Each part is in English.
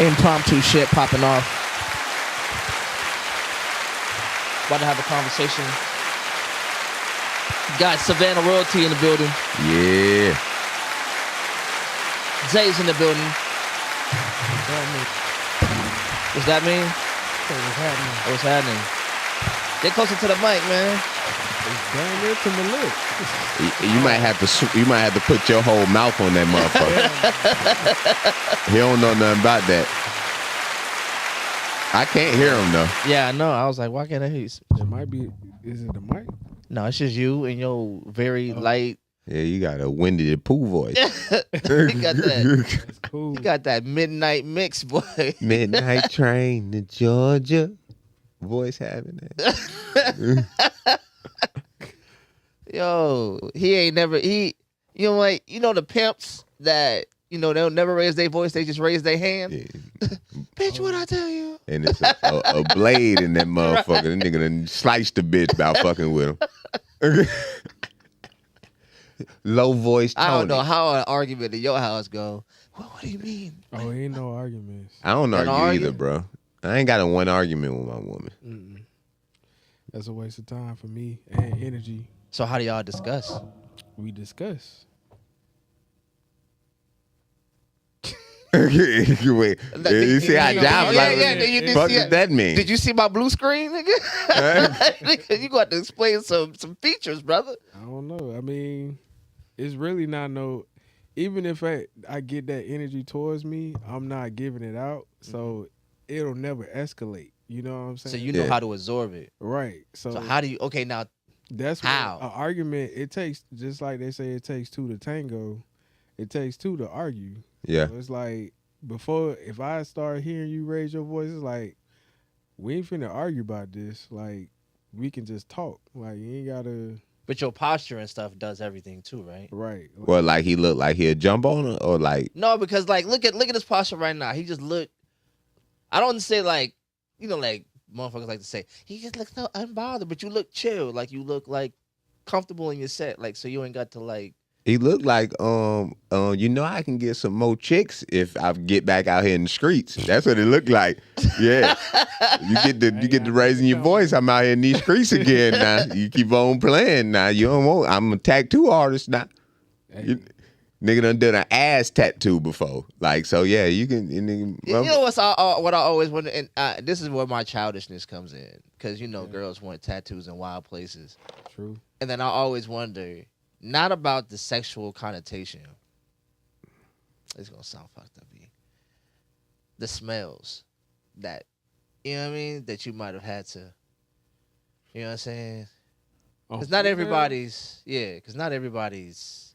impromptu shit popping off. About to have a conversation. Got Savannah Royalty in the building. Yeah. Zay's in the building. What's that mean? What's happening? What's happening? Get closer to the mic, man. It's down there to my lips. You might have to put your whole mouth on that motherfucker. He don't know nothing about that. I can't hear him though. Yeah, I know. I was like, why can't I hear you? It might be. Is it the mic? No, it's just you and your very light. Yeah, you got a Winnie the Pooh voice. You got that. That's cool. You got that midnight mix, boy. Midnight train to Georgia. Voice having that. Yo, he ain't never you know, like, you know the pimps that, you know, they'll never raise their voice, they just raise their hand. Yeah. Bitch, what I tell you? And it's a blade in that motherfucker. That nigga done sliced the bitch about fucking with him. Low voice Tony. I don't know how an argument in your house go. What do you mean? Oh, ain't no arguments. I don't An argue either, bro. I ain't got a one argument with my woman. Mm-mm. That's a waste of time for me and energy. So how do y'all discuss? We discuss. Wait, you see how job like fuck does that mean? Did you see my blue screen, nigga? Nigga, you got to explain some features, brother. I don't know. I mean, it's really not no. Even if I get that energy towards me, I'm not giving it out, so it'll never escalate. You know what I'm saying? So you know how to absorb it, right? So how do you? Okay, now that's how an argument. It takes, just like they say, it takes two to tango. It takes two to argue. Yeah. So it's like, before, if I start hearing you raise your voice, it's like, we ain't finna argue about this. Like, we can just talk. Like, you ain't gotta. But your posture and stuff does everything too, right? Right. Well, like he look like he'll jump on her, or like No, because like look at his posture right now. He just look. I don't say like, you know, like motherfuckers like to say he just looks so unbothered, but you look chill, like you look like comfortable in your set, like so you ain't got to like. he look like you know, I can get some more chicks if I get back out here in the streets. That's what it looked like. Yeah, you get to raising your voice. I'm out here in these streets again now. You keep on playing now. You don't want. I'm a tattoo artist now. Hey. Nigga done did an ass tattoo before, like so. Yeah, you can. You know what I always wonder, and this is where my childishness comes in, because you know girls want tattoos in wild places. True. And then I always wonder, not about the sexual connotation. It's gonna sound fucked up. The smells that, you know what I mean, that you might have had to. You know what I'm saying? Because not everybody's. Yeah, because not everybody's.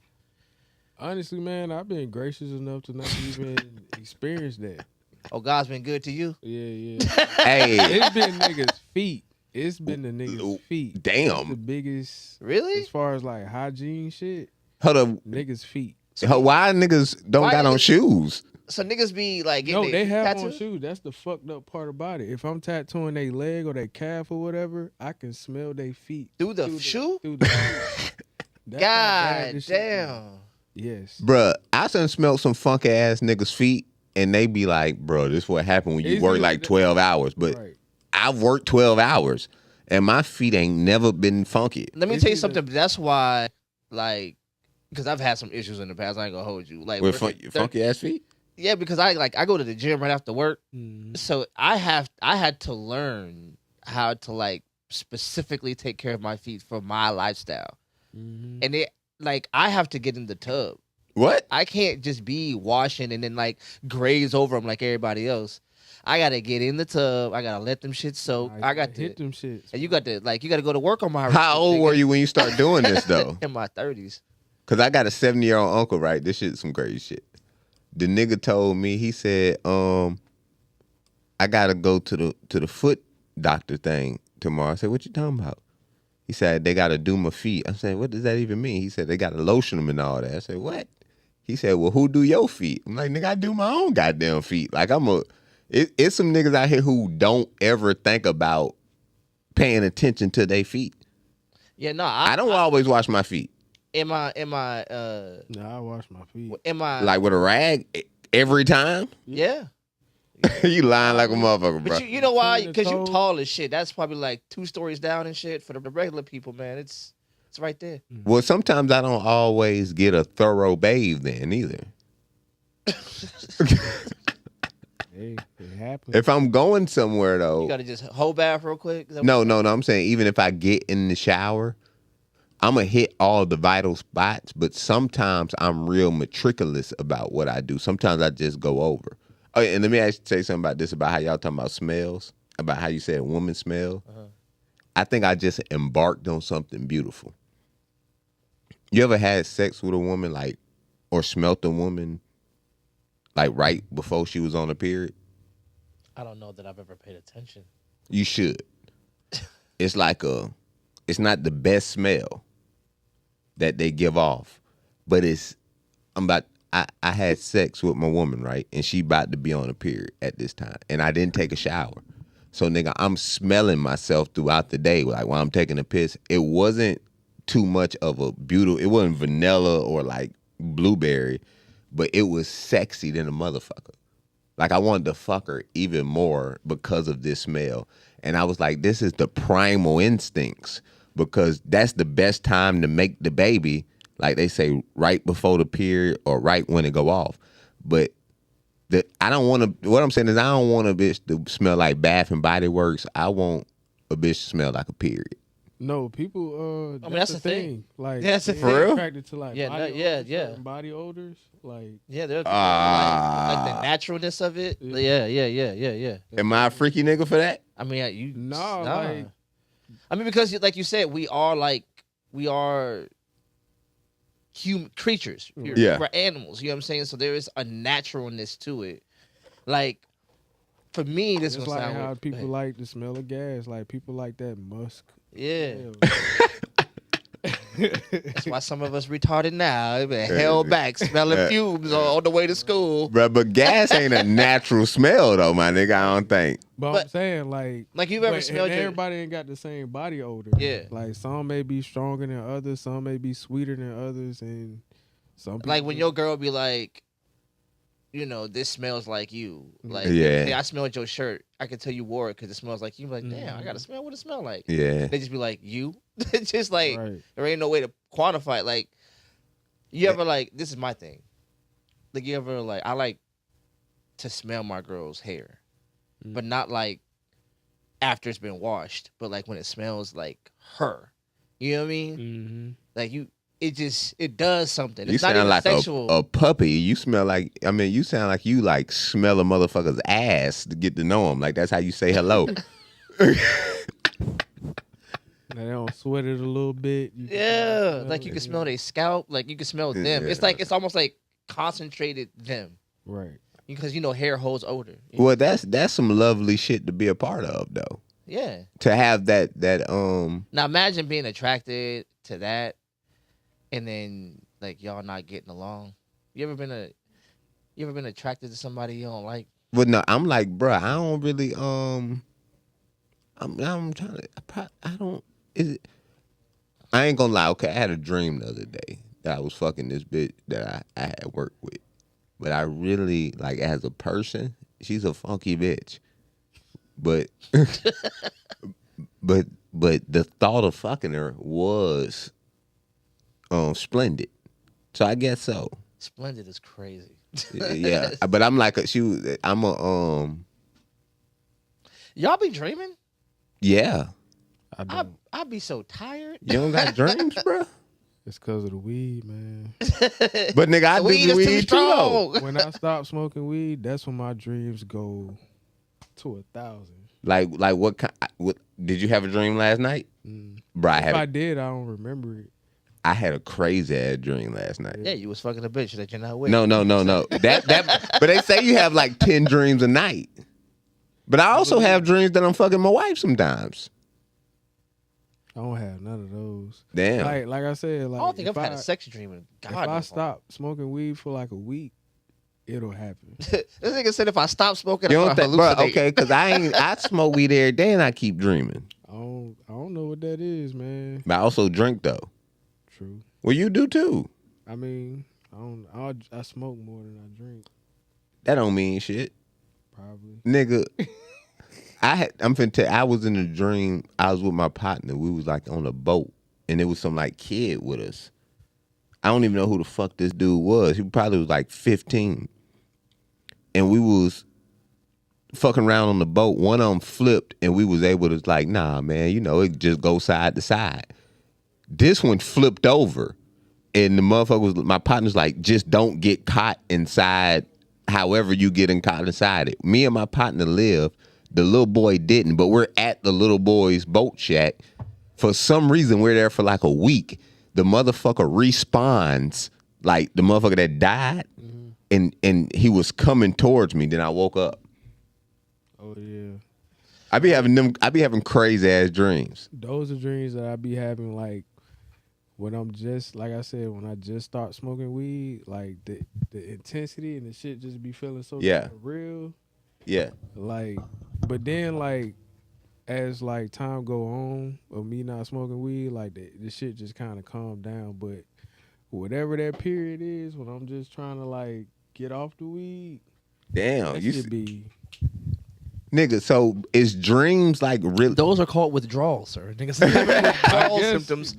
Honestly, man, I've been gracious enough to not even experience that. Oh, God's been good to you? Yeah. Hey, It's been niggas' feet. It's been the niggas' feet. Damn. That's the biggest. Really? As far as like hygiene shit, hold up. niggas' feet. Why niggas don't got on shoes? So niggas be like No, getting they have on tattoos? shoes. That's the fucked up part about it. If I'm tattooing their leg or their calf or whatever, I can smell their feet Through the shoe? Through the That's how bad God this shit is. damn. Yes. Bruh, I done smelled some funky ass niggas' feet, and they be like, bro, this is what happened when you It's work either like 12 hours. But Right. I've worked 12 hours, and my feet ain't never been funky. Let me It's tell you either- something. That's why, like, because I've had some issues in the past. I ain't gonna hold you. Like, With working funky ass feet? Yeah, because I go to the gym right after work, Mhm. so I had to learn how to like specifically take care of my feet for my lifestyle, Mhm. and I have to get in the tub. What? I can't just be washing and then like graze over them like everybody else. I gotta get in the tub. I gotta let them shit soak. Nah, I got to hit them shits. and you got to go to work on my. How old nigga. were you when you started doing this, though? In my 30s. Because I got a 70-year-old uncle, right? This shit's some crazy shit. The nigga told me, he said, I got to go to the foot doctor thing tomorrow. I said, what you talking about? He said, they got to do my feet. I said, what does that even mean? He said, they got to lotion them and all that. I said, what? He said, well, who do your feet? I'm like, nigga, I do my own goddamn feet. Like, it's some niggas out here who don't ever think about paying attention to their feet. Yeah, no, I don't always wash my feet. Nah, I wash my feet. Am I Like with a rag every time. Yeah. You lying like a motherfucker, bro. But you know why? Between the Because you toes. tall as shit. That's probably like 2 stories down and shit. For the regular people, man, it's right there. Well, sometimes I don't always get a thorough bathe then either. Hey, it happens. If I'm going somewhere though, You gotta just whole bath real quick. Is that no, what- no, no. I'm saying even if I get in the shower, I'm gonna hit all the vital spots. But sometimes I'm real meticulous about what I do. Sometimes I just go over. Oh, and let me say something about this, about how y'all talking about smells, about how you said a woman smell. I think I just embarked on something beautiful. You ever had sex with a woman, like, or smelt a woman, like right before she was on her period? I don't know that I've ever paid attention. You should. It's like it's not the best smell that they give off, but I had sex with my woman, right? And she about to be on a period at this time. And I didn't take a shower. So nigga, I'm smelling myself throughout the day. Like while I'm taking a piss. It wasn't too much of a beautiful, it wasn't vanilla or like blueberry, but it was sexy than a motherfucker. Like I wanted to fuck her even more because of this smell. And I was like, this is the primal instincts, because that's the best time to make the baby. Like they say, right before the period or right when it go off. But I don't want to, what I'm saying is I don't want a bitch to smell like Bath and Body Works. I want a bitch to smell like a period. No, people. that's the thing. Like, Yeah, that's the they thing. For real? attracted to like Yeah, body no, yeah, odors, yeah. certain body odors. Like, Yeah, they're Ah. like the naturalness of it. Yeah. Am I a freaky nigga for that? I mean, you Nah, like- I mean, because like you said, we are human creatures. Yeah. We're animals. You know what I'm saying? So there is a naturalness to it. Like for me, this it's is like sound how weird. people like the smell of gas. Like people like that musk. Yeah. smell. That's why some of us retarded now. They've been held back, smelling fumes on the way to school. Bruh, but gas ain't a natural smell though, my nigga. I don't think. But But- I'm saying like You've ever but smelled your everybody ain't got the same body odor. Yeah. Like some may be stronger than others, some may be sweeter than others, and some people like when just- your girl be like, you know, this smells like you. Like, Yeah. hey, I smelled your shirt. I can tell you wore it because it smells like you. Be like, damn, I got to smell what it smell like. Yeah. They just be like, you? It's just like, Right. there ain't no way to quantify it. Like, you ever like, this is my thing. Like, you ever like, I like to smell my girl's hair, but not like after it's been washed, but like when it smells like her. You know what I mean? Mm-hmm. Like, it does something. You It's not sound even like sexual. a puppy. You smell like, I mean, you sound like you like smell a motherfucker's ass to get to know him. Like that's how you say hello. Now they don't sweat it a little bit. You can Yeah, smell like you it, can smell their scalp, like you can smell them. Yeah. It's like it's almost like concentrated them Right. because you know hair holds odor. Well, that's some lovely shit to be a part of though. Yeah. To have that Now imagine being attracted to that, and then like y'all not getting along. You ever been attracted to somebody you don't like? but no, I'm like, bruh, I don't really I'm trying to I don't is it I ain't gonna lie, okay, I had a dream the other day that I was fucking this bitch that I had worked with. But I really, like, as a person, she's a funky bitch. But but the thought of fucking her was splendid. So I guess so. Splendid is crazy. Yeah. But I'm like Y'all be dreaming? yeah. I don't. I'd be so tired. You don't got dreams, bro? It's because of the weed, man. But nigga, I The weed do is weed too too though. strong. When I stop smoking weed, that's when my dreams go to 1,000. Like what kind? What did you have a dream last night, bro? If I did, I don't remember it. I had a crazy ass dream last night. Yeah, you was fucking a bitch that you're not with. No. That but they say you have like 10 dreams a night. But I also have dreams that I'm fucking my wife sometimes. I don't have none of those. Damn. Like I said, like I don't think if I've had a sex dream in If God. I stop smoking weed for like a week, it'll happen. This nigga said if I stop smoking, You I'm don't gonna think, bro? hallucinate. Okay, because I smoke weed every day and I keep dreaming. I don't know what that is, man. But I also drink though. True. Well, you do too. I mean, I smoke more than I drink. That don't mean shit. Probably. Nigga, I'm finna tell you, I was in a dream. I was with my partner. We was like on a boat, and there was some like kid with us. I don't even know who the fuck this dude was. He probably was like 15. And we was fucking around on the boat. One of them flipped, and we was able to like, nah, man, you know, it just go side to side. This one flipped over, and the motherfucker was, my partner's like, just don't get caught inside however you getting caught inside it. Me and my partner lived. The little boy didn't, but we're at the little boy's boat shack. For some reason, we're there for like a week. The motherfucker respawns, like the motherfucker that died, and he was coming towards me. Then I woke up. Oh yeah. I be having crazy ass dreams. Those are dreams that I be having, like when I'm just, like I said, when I just start smoking weed, like the intensity and the shit just be feeling so Yeah. real. Yeah. Like, but then like as like time go on of me not smoking weed, like the shit just kind of calm down. But whatever that period is, when I'm just trying to like get off the weed, Damn, that you should be. nigga. So is dreams like really? Those are called withdrawals, sir. Niggas having withdrawal symptoms.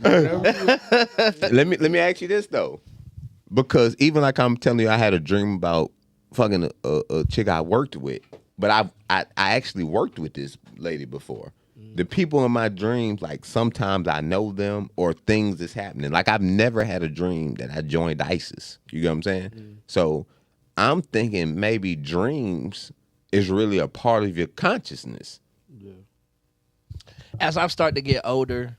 Let me ask you this though, because even like I'm telling you, I had a dream about fucking a chick I worked with, but I actually worked with this lady before. The people in my dreams, like sometimes I know them or things that's happening. Like I've never had a dream that I joined ISIS. You get what I'm saying? So I'm thinking maybe dreams is really a part of your consciousness. Yeah. As I've started to get older,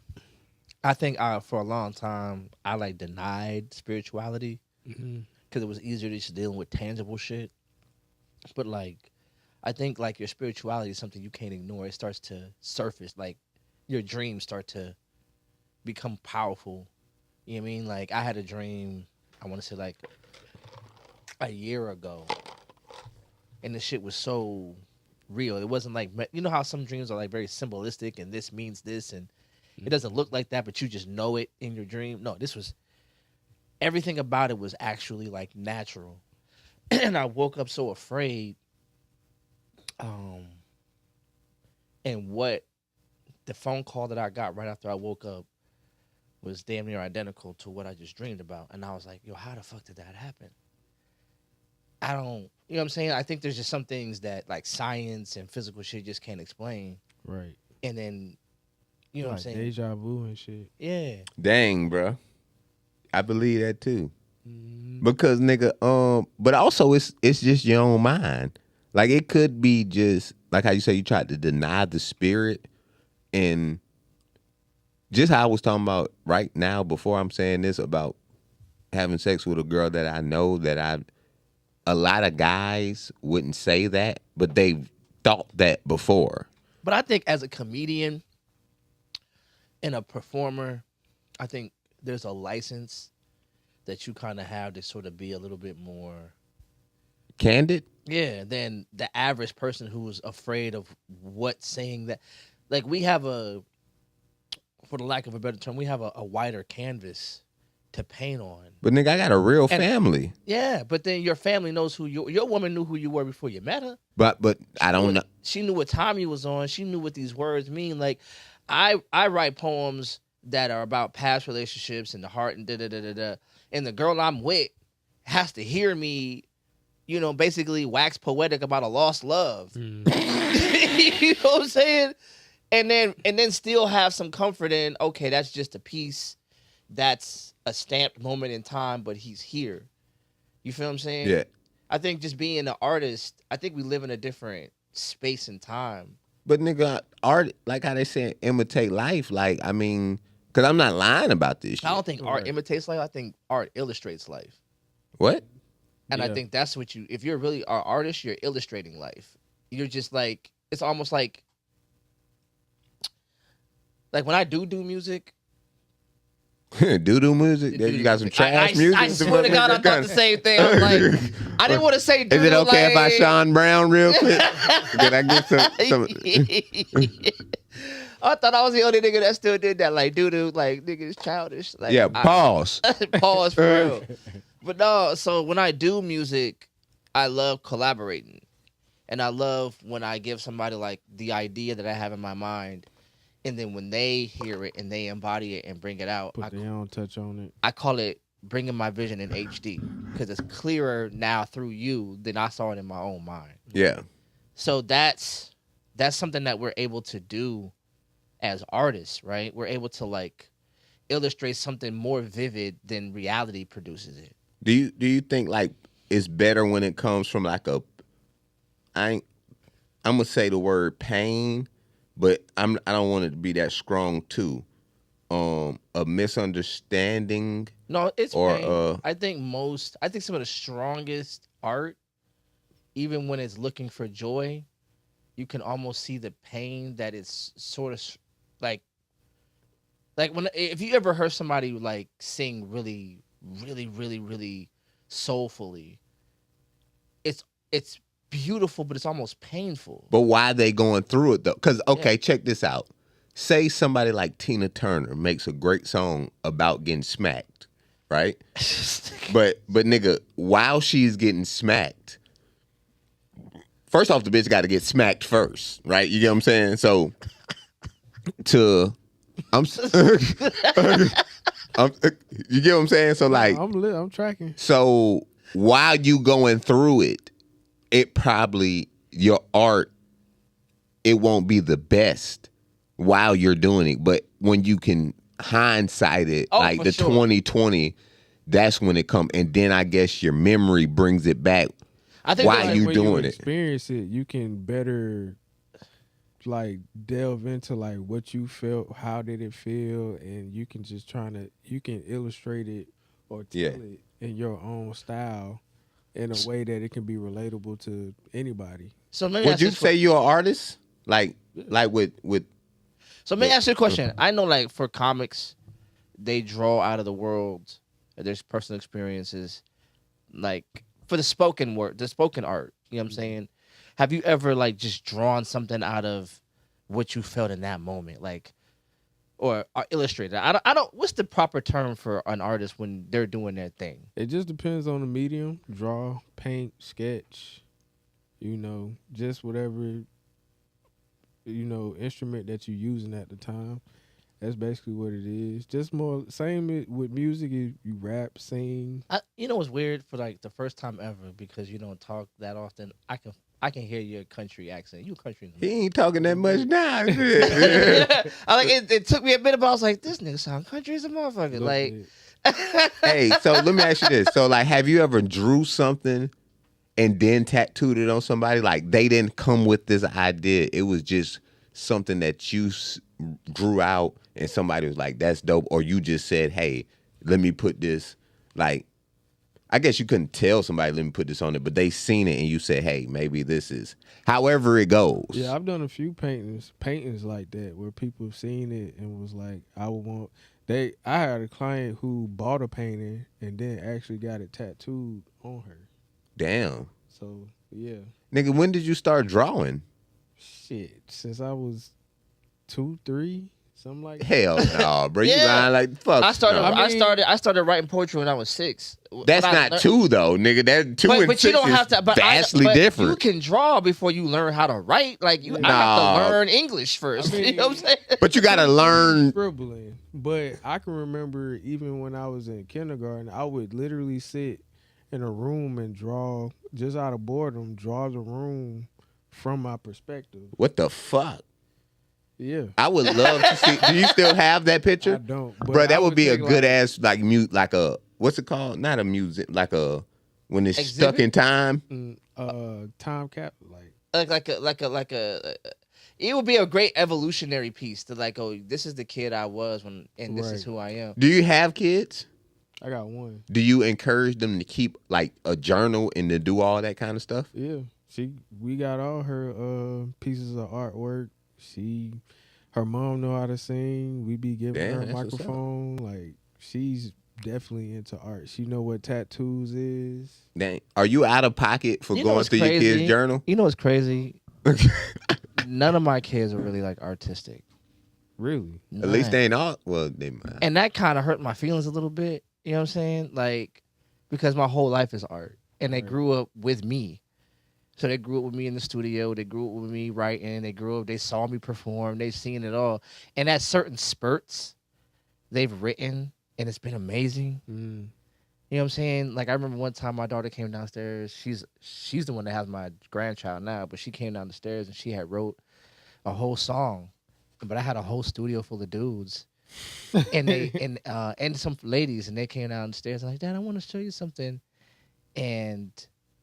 I think for a long time I like denied spirituality because it was easier just dealing with tangible shit. But like, I think like your spirituality is something you can't ignore. It starts to surface. Like your dreams start to become powerful. You know what I mean? Like I had a dream, I want to say like a year ago, and the shit was so real. It wasn't like, you know how some dreams are like very symbolistic and this means this and it doesn't look like that, but you just know it in your dream. No, this was, everything about it was actually like natural. And I woke up so afraid. And what the phone call that I got right after I woke up was damn near identical to what I just dreamed about. And I was like, yo, how the fuck did that happen? I don't, you know what I'm saying? I think there's just some things that like science and physical shit just can't explain. Right. And then, you know like what I'm saying? Deja vu and shit. Yeah. Dang, bro. I believe that too. Because nigga, but also it's just your own mind. Like it could be just like how you say you tried to deny the spirit, and just how I was talking about right now before I'm saying this about having sex with a girl that I know that a lot of guys wouldn't say that, but they've thought that before. But I think as a comedian and a performer, I think there's a license that you kind of have to sort of be a little bit more Candid? yeah, than the average person who's afraid of what saying that. Like we have for the lack of a better term, we have a wider canvas to paint on. But nigga, I got a real family. Yeah, but then your family knows who your woman knew who you were before you met her. But I don't know. She knew what time you was on. She knew what these words mean. Like I write poems that are about past relationships and the heart and da-da-da-da-da. And the girl I'm with has to hear me, you know, basically wax poetic about a lost love. You know what I'm saying? And then still have some comfort in, okay, that's just a piece. That's a stamped moment in time, but he's here. You feel what I'm saying? Yeah. I think just being an artist, I think we live in a different space and time. But nigga, art, like how they say, imitate life. Like, I mean, because I'm not lying about this shit. I don't think art imitates life. I think art illustrates life. What? And I think that's what if you're really an artist, you're illustrating life. You're just like, it's almost like when I do music. Doo-doo music? There you got some trash music? I swear to God, I thought the same thing. I'm like, I didn't want to say doo-doo. Is it okay if I like... Sean Brown real quick? Did I get some... I thought I was the only nigga that still did that. Like, doo-doo, like, nigga, it's childish. Like, yeah, pause. Pause for real. But no, so when I do music, I love collaborating. And I love when I give somebody like the idea that I have in my mind, and then when they hear it and they embody it and bring it out, Put their own touch on it. I call it bringing my vision in HD because it's clearer now through you than I saw it in my own mind. Yeah. So that's something that we're able to do as artists, right? We're able to like illustrate something more vivid than reality produces it. Do you think like it's better when it comes from like I'm gonna say the word pain, but I don't want it to be that strong too. A misunderstanding. No, it's or pain. I think some of the strongest art, even when it's looking for joy, you can almost see the pain that is sort of like when if you ever heard somebody like sing really, really, really, really soulfully, it's beautiful, but it's almost painful. But why they going through it though? Because check this out. Say somebody like Tina Turner makes a great song about getting smacked, right? but nigga, while she's getting smacked, first off, the bitch got to get smacked first, right? You get what I'm saying? So you get what I'm saying? So like, I'm tracking. So while you going through it, it probably your art, it won't be the best while you're doing it, but when you can hindsight it, like the 2020, that's when it come, and then I guess your memory brings it back. I think while you doing it, experience it, you can better like delve into like what you felt, how did it feel, and you can just you can illustrate it or tell it in your own style in a way that it can be relatable to anybody. So would you say you're an artist? Like with So let me ask you a question. I know like for comics, they draw out of the world, there's personal experiences, like for the spoken word, the spoken art, you know what I'm saying? Have you ever like just drawn something out of what you felt in that moment? Like or illustrated. I don't what's the proper term for an artist when they're doing their thing? It just depends on the medium. Draw, paint, sketch, just whatever instrument that you're using at the time. That's basically what it is. Just more same with music. You rap, sing. What's weird for like the first time ever because you don't talk that often. I can hear your country accent. You country. He ain't talking that much now. I like it took me a minute, but I was like, this nigga sound country as a motherfucker. Like, hey, so let me ask you this. So like, have you ever drew something and then tattooed it on somebody? Like they didn't come with this idea. It was just something that you drew out and somebody was like, that's dope. Or you just said, hey, let me put this. Like, I guess you couldn't tell somebody, let me put this on it, but they seen it and you said, hey, maybe this is however it goes. Yeah, I've done a few paintings like that where people have seen it and was like, I had a client who bought a painting and then actually got it tattooed on her. Damn. So, yeah. Nigga, when did you start drawing? Shit, since I was 2, 3, something like that. Hell no, bro. You lying like fuck. I no. started writing poetry when I was 6. That's not 2 though, nigga. That 2 and 6 you don't have to, vastly different. You can draw before you learn how to write. Like I have to learn English first. You know what I'm saying? But you gotta learn scribbling. But I can remember even when I was in kindergarten, I would literally sit in a room and draw, just out of boredom, draw the room from my perspective. What the fuck? Yeah. I would love to see. Do you still have that picture? I don't. Bro, that would be a good ass like mute, like a, what's it called? Not a music, like a, when it's exhibit? stuck in time. Time cap, like a. It would be a great evolutionary piece to like, oh, this is the kid I was when, and this is who I am. Do you have kids? I got one. Do you encourage them to keep like a journal and to do all that kind of stuff? Yeah, we got all her pieces of artwork. Her mom know how to sing. We be giving her a microphone. Like she's definitely into art. She know what tattoos is. Dang, are you out of pocket for going through your kid's journal? You know what's crazy? None of my kids are really like artistic. Really? None. At least they ain't all. Well, they might. And that kind of hurt my feelings a little bit. You know what I'm saying? Like, because my whole life is art, and they grew up with me. So they grew up with me in the studio. They grew up with me writing. They grew up. They saw me perform. They've seen it all. And at certain spurts, they've written, and it's been amazing. Mm. You know what I'm saying? Like I remember one time my daughter came downstairs. She's the one that has my grandchild now, but she came down the stairs and she had wrote a whole song. But I had a whole studio full of dudes, and they and some ladies, and they came downstairs. And like, Dad, I want to show you something, and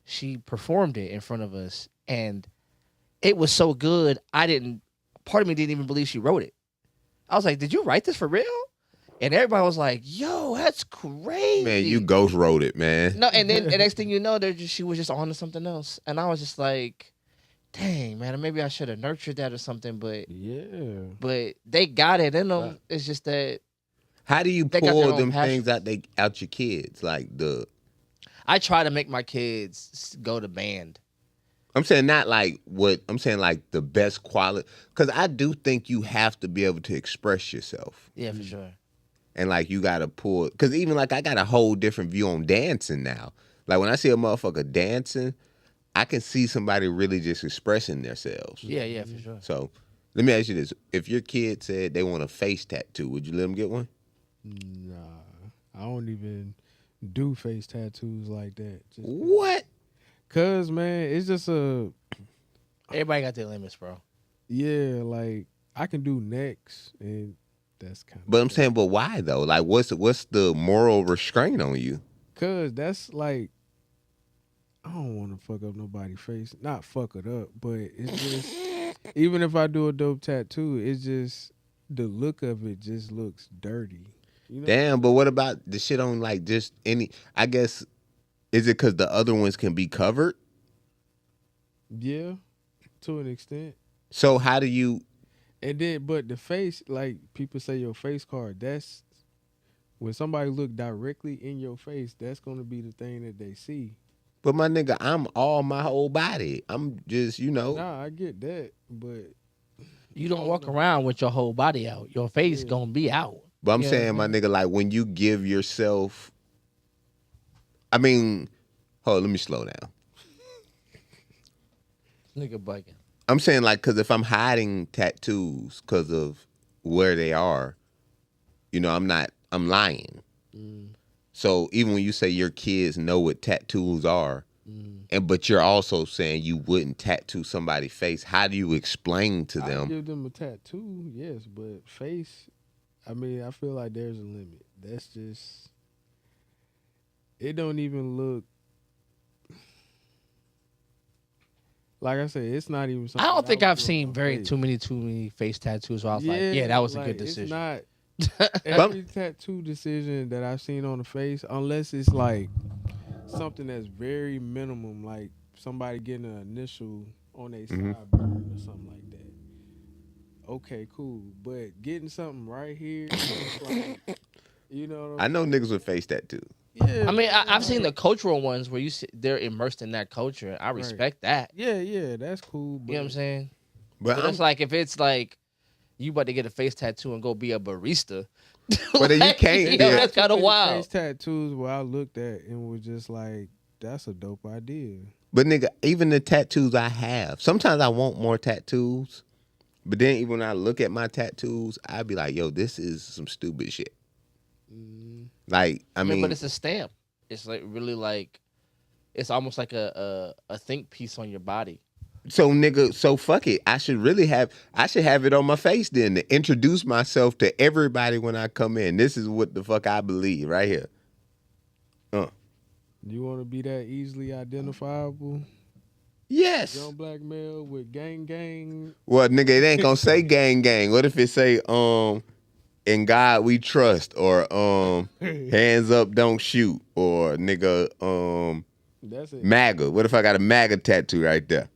she performed it in front of us, and it was so good. Part of me didn't even believe she wrote it. I was like, did you write this for real? And everybody was like, yo, that's crazy. Man, you ghost wrote it, man. No, and then the next thing you know, she was just on to something else. And I was just like, dang, man, maybe I should have nurtured that or something. But they got it in them. It's just that. How do you pull them things out your kids? Like I try to make my kids go to band. I'm saying not like what I'm saying, like the best quality, because I do think you have to be able to express yourself. Yeah, for sure. And like you gotta pull, because even like I got a whole different view on dancing now. Like when I see a motherfucker dancing, I can see somebody really just expressing themselves. Yeah, for sure. So let me ask you this: if your kid said they want a face tattoo, would you let them get one? Nah, I don't even do face tattoos like that. What? Cause man, it's just everybody got their limits, bro. Yeah, like I can do necks, and that's kind of. But I'm saying, but why though? Like, what's the moral restraint on you? Cause that's like, I don't want to fuck up nobody's face. Not fuck it up, but it's just even if I do a dope tattoo, it's just the look of it just looks dirty. You know? Damn, but what about the shit on like just any? I guess is it because the other ones can be covered? Yeah, to an extent. So how do you? And then, but the face, like people say, your face card. That's when somebody look directly in your face. That's gonna be the thing that they see. But my nigga, I'm all my whole body. I'm just, Nah, I get that, but you don't walk around with your whole body out. Your face gonna be out. But I'm saying, my nigga, like when you give yourself, I mean, hold on, let me slow down. Nigga bugging. I'm saying like, cause if I'm hiding tattoos cause of where they are, I'm lying. Mm. So even when you say your kids know what tattoos are, but you're also saying you wouldn't tattoo somebody's face, how do you explain to them? I give them a tattoo, yes, but face, I mean, I feel like there's a limit. That's just, it don't even look, like I said, it's not even something. I don't think I've seen too many face tattoos where I was like, yeah, that was a good decision. It's not every tattoo decision that I've seen on the face, unless it's like something that's very minimum, like somebody getting an initial on their sideburn or something like that. Okay, cool. But getting something right here, it's like, I know niggas with face tattoos. Yeah, I mean, I've seen the cultural ones where they're immersed in that culture. I respect that. Yeah, that's cool. But, you know what I'm saying? But it's like if it's like you about to get a face tattoo and go be a barista. But then you can't. That's kind of wild. Face tattoos where I looked at and was just like, that's a dope idea. But nigga, even the tattoos I have, sometimes I want more tattoos. But then even when I look at my tattoos, I be like, yo, this is some stupid shit. Like, I mean, but it's a stamp. It's like really like, it's almost like a think piece on your body. So nigga, so fuck it. I should have it on my face then to introduce myself to everybody when I come in. This is what the fuck I believe right here. You want to be that easily identifiable? Yes. Young black male with gang. Well, nigga, it ain't gonna say gang. What if it say in God we trust, or hands up don't shoot, or nigga that's it. MAGA? What if I got a MAGA tattoo right there?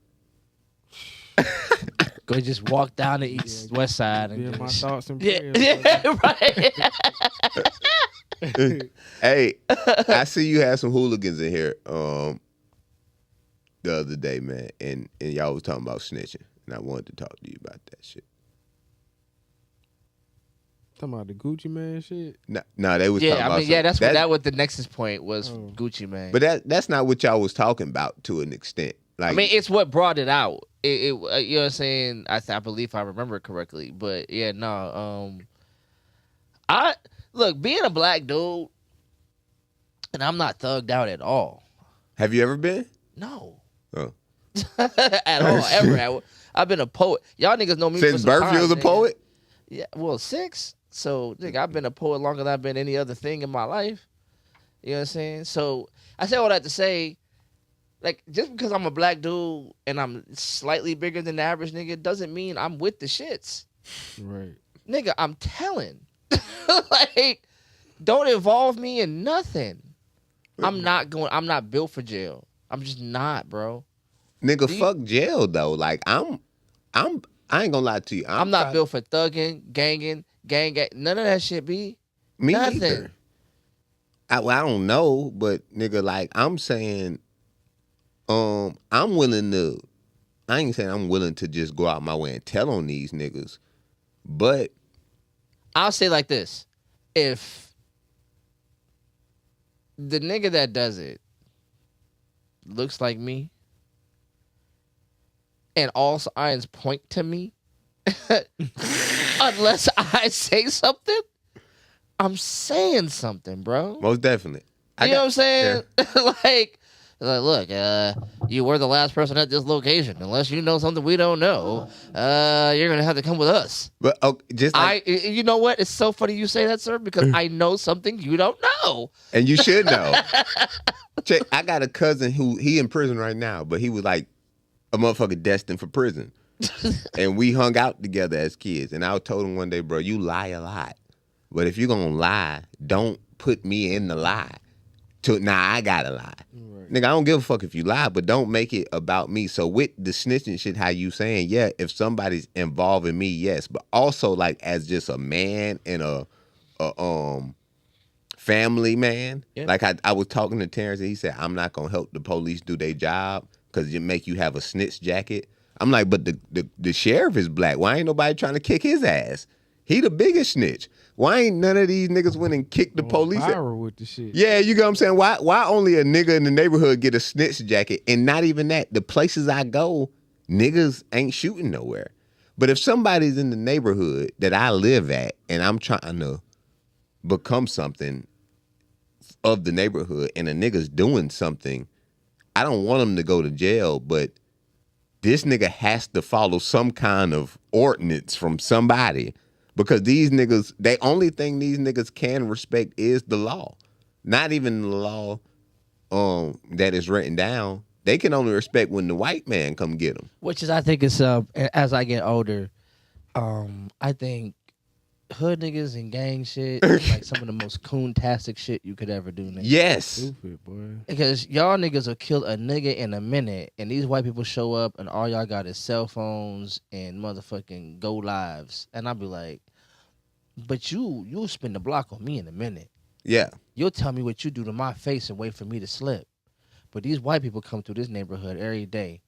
Go just walk down the west side and my thoughts and prayers. Yeah, right. Hey, I see you had some hooligans in here the other day, man, and y'all was talking about snitching, and I wanted to talk to you about that shit. Talking about the Gucci Man shit? No, they was talking about that's what the nexus point was. Gucci Man. But that's not what y'all was talking about to an extent. Like, I mean, it's what brought it out. You know what I'm saying? I believe I remember it correctly. But yeah, no. I look being a black dude, and I'm not thugged out at all. have you ever been? No, Oh. at all, ever. I've been a poet. Y'all niggas know me for Since some birth, time, you was a nigga. poet? Yeah, well, 6. So, nigga, I've been a poet longer than I've been any other thing in my life. You know what I'm saying? So, I say all that to say, like, just because I'm a black dude and I'm slightly bigger than the average nigga doesn't mean I'm with the shits. Right. Nigga, I'm telling. Like, don't involve me in nothing. I'm not built for jail. I'm just not, bro. Nigga, fuck jail though. Like I ain't gonna lie to you. I'm not built for thugging, ganging, gang. None of that shit, be. Me Nothing. neither. I don't know, but nigga, like I'm saying, I'm willing to. I ain't saying I'm willing to just go out my way and tell on these niggas, but I'll say like this: if the nigga that does it looks like me, and all signs point to me, unless I say something, I'm saying something, bro. most definitely. You know what I'm saying? Yeah. like, look, you were the last person at this location. Unless you know something we don't know, you're gonna have to come with us. But just like, you know what? It's so funny you say that, sir, because I know something you don't know. and you should know. Check, I got a cousin who he in prison right now, but he was like a motherfucker destined for prison. And we hung out together as kids. And I told him one day, bro, you lie a lot. But if you're gonna lie, don't put me in the lie. I gotta lie. Right. Nigga, I don't give a fuck if you lie, but don't make it about me. So with the snitching shit, how you saying, yeah, if somebody's involving me, yes. But also like as just a man and a family man. Yeah. Like I was talking to Terrence and he said, I'm not gonna help the police do their job because it make you have a snitch jacket. I'm like, but the sheriff is black. Why ain't nobody trying to kick his ass? He the biggest snitch. Why ain't none of these niggas went and kicked the police? Viral with the shit. Yeah, you know what I'm saying? Why only a nigga in the neighborhood get a snitch jacket and not even that? The places I go, niggas ain't shooting nowhere. But if somebody's in the neighborhood that I live at and I'm trying to become something of the neighborhood and a nigga's doing something, I don't want him to go to jail, but this nigga has to follow some kind of ordinance from somebody. Because these niggas, the only thing these niggas can respect is the law. Not even the law that is written down. They can only respect when the white man come get them. Which is, I think it's, as I get older, I think hood niggas and gang shit is like some of the most coon-tastic shit you could ever do, nigga. Yes. Stupid, boy. Because y'all niggas will kill a nigga in a minute, and these white people show up, and all y'all got is cell phones and motherfucking go lives. And I'll be like, but you'll spin the block on me in a minute. Yeah. You'll tell me what you do to my face and wait for me to slip. But these white people come through this neighborhood every day.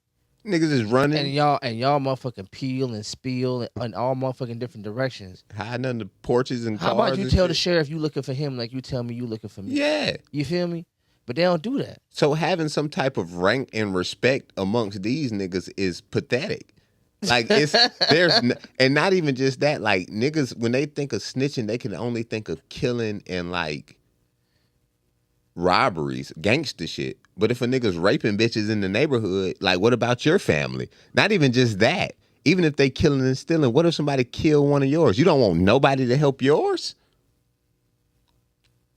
Niggas is running. And y'all motherfucking peel and spill in all motherfucking different directions. Hiding under porches and cars. How about you tell the sheriff you looking for him like you tell me you looking for me? Yeah. You feel me? But they don't do that. So having some type of rank and respect amongst these niggas is pathetic. Like and not even just that. Like niggas, when they think of snitching, they can only think of killing and like robberies, gangster shit. But if a nigga's raping bitches in the neighborhood, like what about your family? Not even just that. Even if they killing and stealing, what if somebody kill one of yours? You don't want nobody to help yours?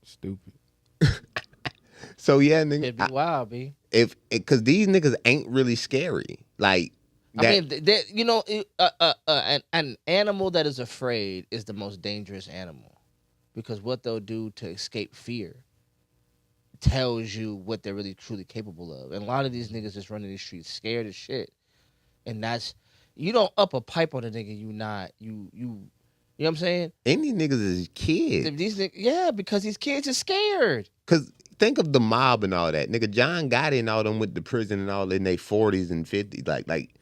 Stupid. So yeah, nigga. It'd be wild, B. Because these niggas ain't really scary. Like that, an animal that is afraid is the most dangerous animal because what they'll do to escape fear tells you what they're really truly capable of. And a lot of these niggas just running these streets scared as shit. And that's, you don't up a pipe on a nigga, you know what I'm saying? Any niggas is kids. These niggas, yeah, because these kids are scared. Because think of the mob and all that. Nigga, John Gotti and all them with the prison and all in their 40s and 50s. Like,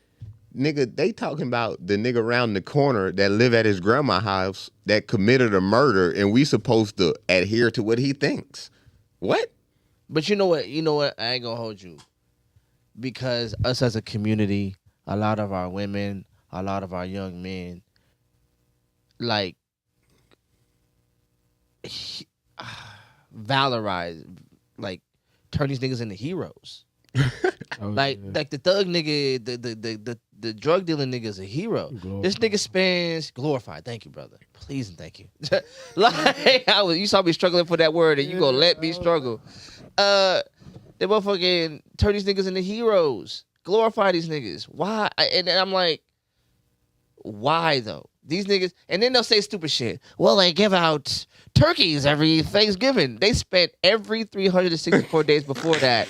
nigga, they talking about the nigga around the corner that live at his grandma's house that committed a murder and we supposed to adhere to what he thinks. What? But you know what? I ain't gonna hold you. because us as a community, a lot of our women, a lot of our young men, like valorize, like turn these niggas into heroes. Oh, Like yeah. like the thug nigga, the drug dealing nigga is a hero. This nigga spends glorified. Thank you, brother. Please and thank you. Like you saw me struggling for that word, and you gonna let me struggle. They motherfucking turn these niggas into heroes. Glorify these niggas. Why? And I'm like, why though? These niggas, and then they'll say stupid shit. Well, they give out turkeys every Thanksgiving. They spent every 364 days before that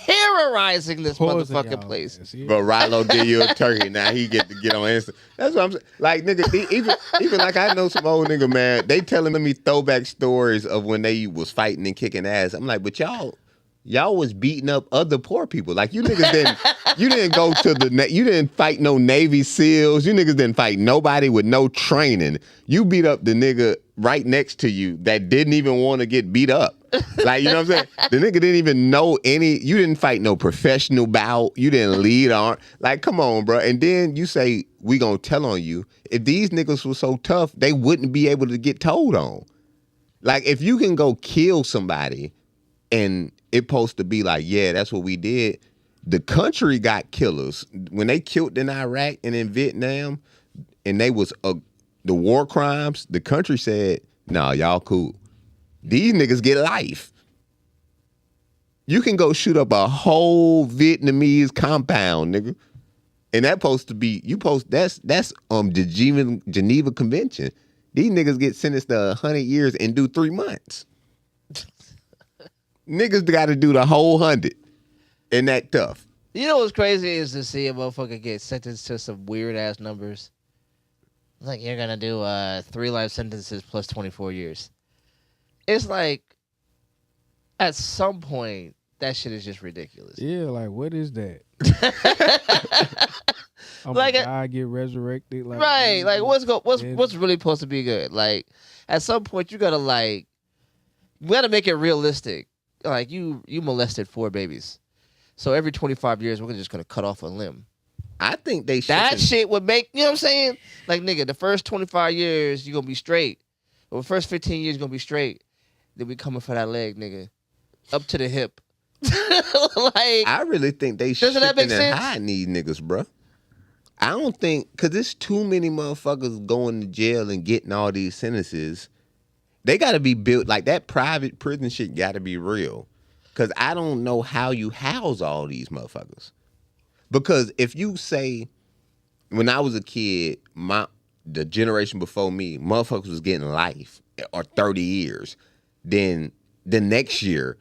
terrorizing this Poison motherfucking y'all place. ass, yeah. But Rilo give you a turkey. Now he get to get on Insta. That's what I'm saying. Like, nigga, even like I know some old nigga, man, they telling me throwback stories of when they was fighting and kicking ass. I'm like, but y'all was beating up other poor people. Like, you niggas didn't go to you didn't fight no Navy SEALs. You niggas didn't fight nobody with no training. You beat up the nigga right next to you that didn't even want to get beat up. Like, you know what I'm saying? The nigga didn't even know you didn't fight no professional bout. You didn't lead on. Like, come on, bro. And then you say, we gonna tell on you. If these niggas were so tough, they wouldn't be able to get told on. Like, if you can go kill somebody and it supposed to be like, yeah, that's what we did. The country got killers. When they killed in Iraq and in Vietnam, and they was the war crimes, the country said, nah, y'all cool. These niggas get life. You can go shoot up a whole Vietnamese compound, nigga. And that supposed to be, that's the Geneva Convention. These niggas get sentenced to 100 years and do 3 months. Niggas got to do the whole 100. And that tough. You know what's crazy is to see a motherfucker get sentenced to some weird ass numbers. Like, you're gonna do 3 life sentences plus 24 years. It's like, at some point, that shit is just ridiculous. Yeah, like what is that? Like I get resurrected. Like, right? Like, what's Yeah. really supposed to be good? Like, at some point, you gotta we gotta make it realistic. Like, you molested 4 babies, so every 25 years, we're just gonna cut off a limb. I think they should. That shit would make, you know what I'm saying? Like, nigga, the first 25 years, you're gonna be straight. Or the first 15 years, you're gonna be straight. Then we coming for that leg, nigga. Up to the hip. Like, I really think they doesn't that make shipping and sense? hiding these niggas, bro. I don't think, because there's too many motherfuckers going to jail and getting all these sentences. They got to be built, like that private prison shit got to be real. Because I don't know how you house all these motherfuckers. Because if you say, when I was a kid, the generation before me, motherfuckers was getting life or 30 years. Then the next year,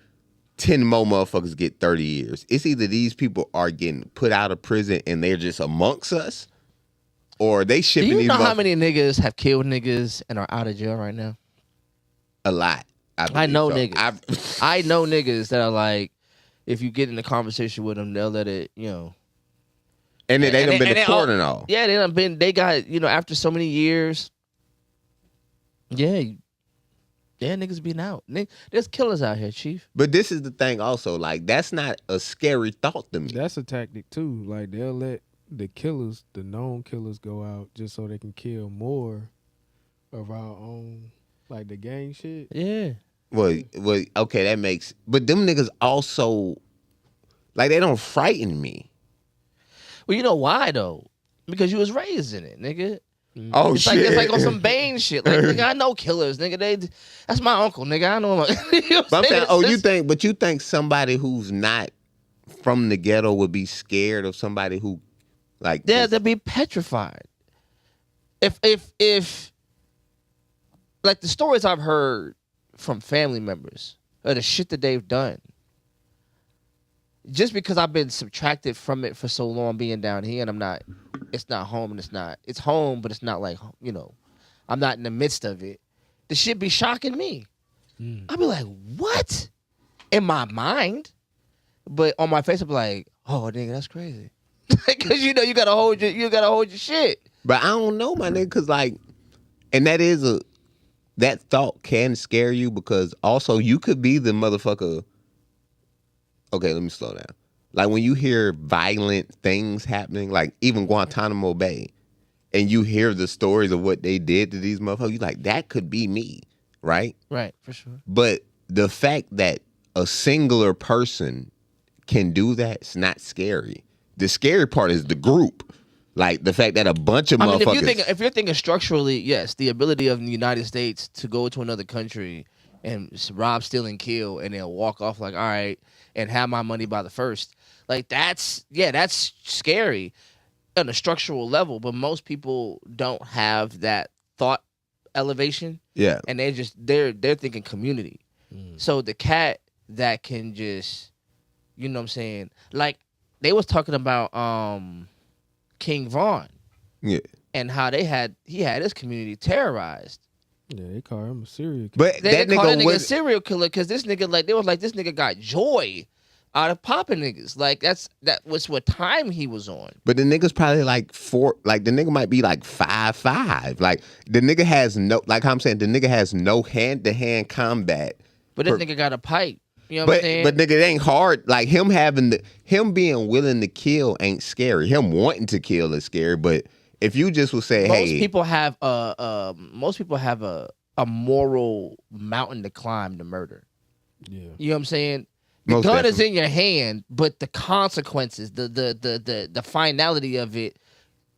10 more motherfuckers get 30 years. It's either these people are getting put out of prison and they're just amongst us, or they do shipping you these know how many niggas have killed niggas and are out of jail right now? a lot. I know so. niggas. I know niggas that are like, if you get in a conversation with them, they'll let it, you know. And then they done been and to court and all. Yeah, they got, you know, after so many years. Yeah, niggas been out. There's killers out here, Chief. But this is the thing also, like, that's not a scary thought to me. That's a tactic too. Like they'll let the killers, the known killers, go out just so they can kill more of our own, like the gang shit. Yeah. Well, okay, that makes. But them niggas also, like, they don't frighten me. Well, you know why though? Because you was raised in it, nigga. Oh It's shit! like, it's like on some Bane shit. Like, nigga, I know killers, nigga. That's my uncle, nigga. I know him. You know what But I'm saying, It's- you think somebody who's not from the ghetto would be scared of somebody who, like, Yeah, they'd be petrified. If like the stories I've heard from family members or the shit that they've done, just because I've been subtracted from it for so long being down here and it's not home and it's home, but it's not like, you know, I'm not in the midst of it. The shit be shocking me. I'd be like, what? In my mind. But on my face, I'd be like, oh, nigga, that's crazy. Because, you know, you gotta hold your shit. But I don't know, my nigga, because, like, and that thought can scare you, because also you could be the motherfucker. Okay, let me slow down. Like when you hear violent things happening, like even Guantanamo Bay, and you hear the stories of what they did to these motherfuckers, you like, that could be me, right? Right, for sure. But the fact that a singular person can do that, it's not scary. The scary part is the group. Like the fact that a bunch of motherfuckers. If you're thinking structurally, yes, the ability of the United States to go to another country and rob, steal, and kill, and then walk off like, all right, and have my money by the first, like that's scary on a structural level. But most people don't have that thought elevation. Yeah. And they're thinking community. So the cat that can just, you know what I'm saying, like they was talking about King Von. Yeah. And how he had his community terrorized. Yeah, they call him a serial killer. But They call that nigga a was serial killer because this nigga, like, they was like, this nigga got joy out of popping niggas. Like that was what time he was on. But the nigga's probably like the nigga might be like 5'5". Like the nigga has no, like how I'm saying, the nigga has no hand-to-hand combat. But this nigga got a pipe. You know what I'm saying? But nigga, it ain't hard. Like him being willing to kill ain't scary. Him wanting to kill is scary. But if you just would say, most people have a moral mountain to climb to murder. Yeah. You know what I'm saying? The Most gun is definitely. in your hand, but the consequences, the finality of it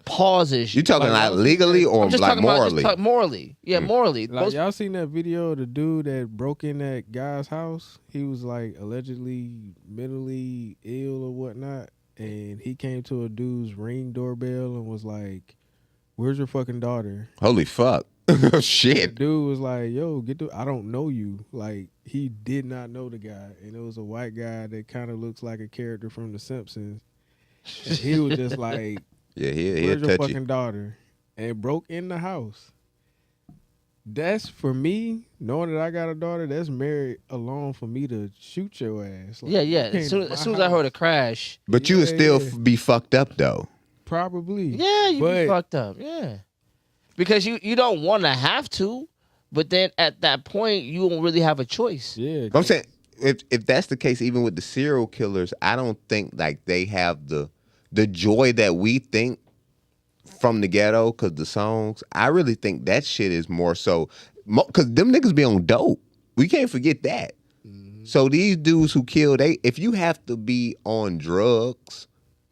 pauses you. You talking like legally or I'm just like talking morally? about morally. Yeah, morally. Like y'all seen that video of the dude that broke in that guy's house? He was like allegedly mentally ill or whatnot, and he came to a dude's Ring doorbell and was like, "Where's your fucking daughter?" Holy fuck. The Shit. dude was like, "Yo, I don't know you." Like he did not know the guy, and it was a white guy that kind of looks like a character from The Simpsons. And he was just like, Yeah, he'll "Where's your touch fucking you. daughter?" And broke in the house. That's for me, knowing that I got a daughter. That's married alone for me to shoot your ass. Like, Yeah. you came As to soon my as I heard a house. crash, But you would still Yeah. be fucked up though. Probably. yeah, you be But- fucked up. Yeah, because you don't want to have to, but then at that point you don't really have a choice. Yeah. I'm saying if that's the case, even with the serial killers, I don't think like they have the joy that we think from the ghetto because the songs. I really think that shit is more so because them niggas be on dope. We can't forget that. So these dudes who kill, if you have to be on drugs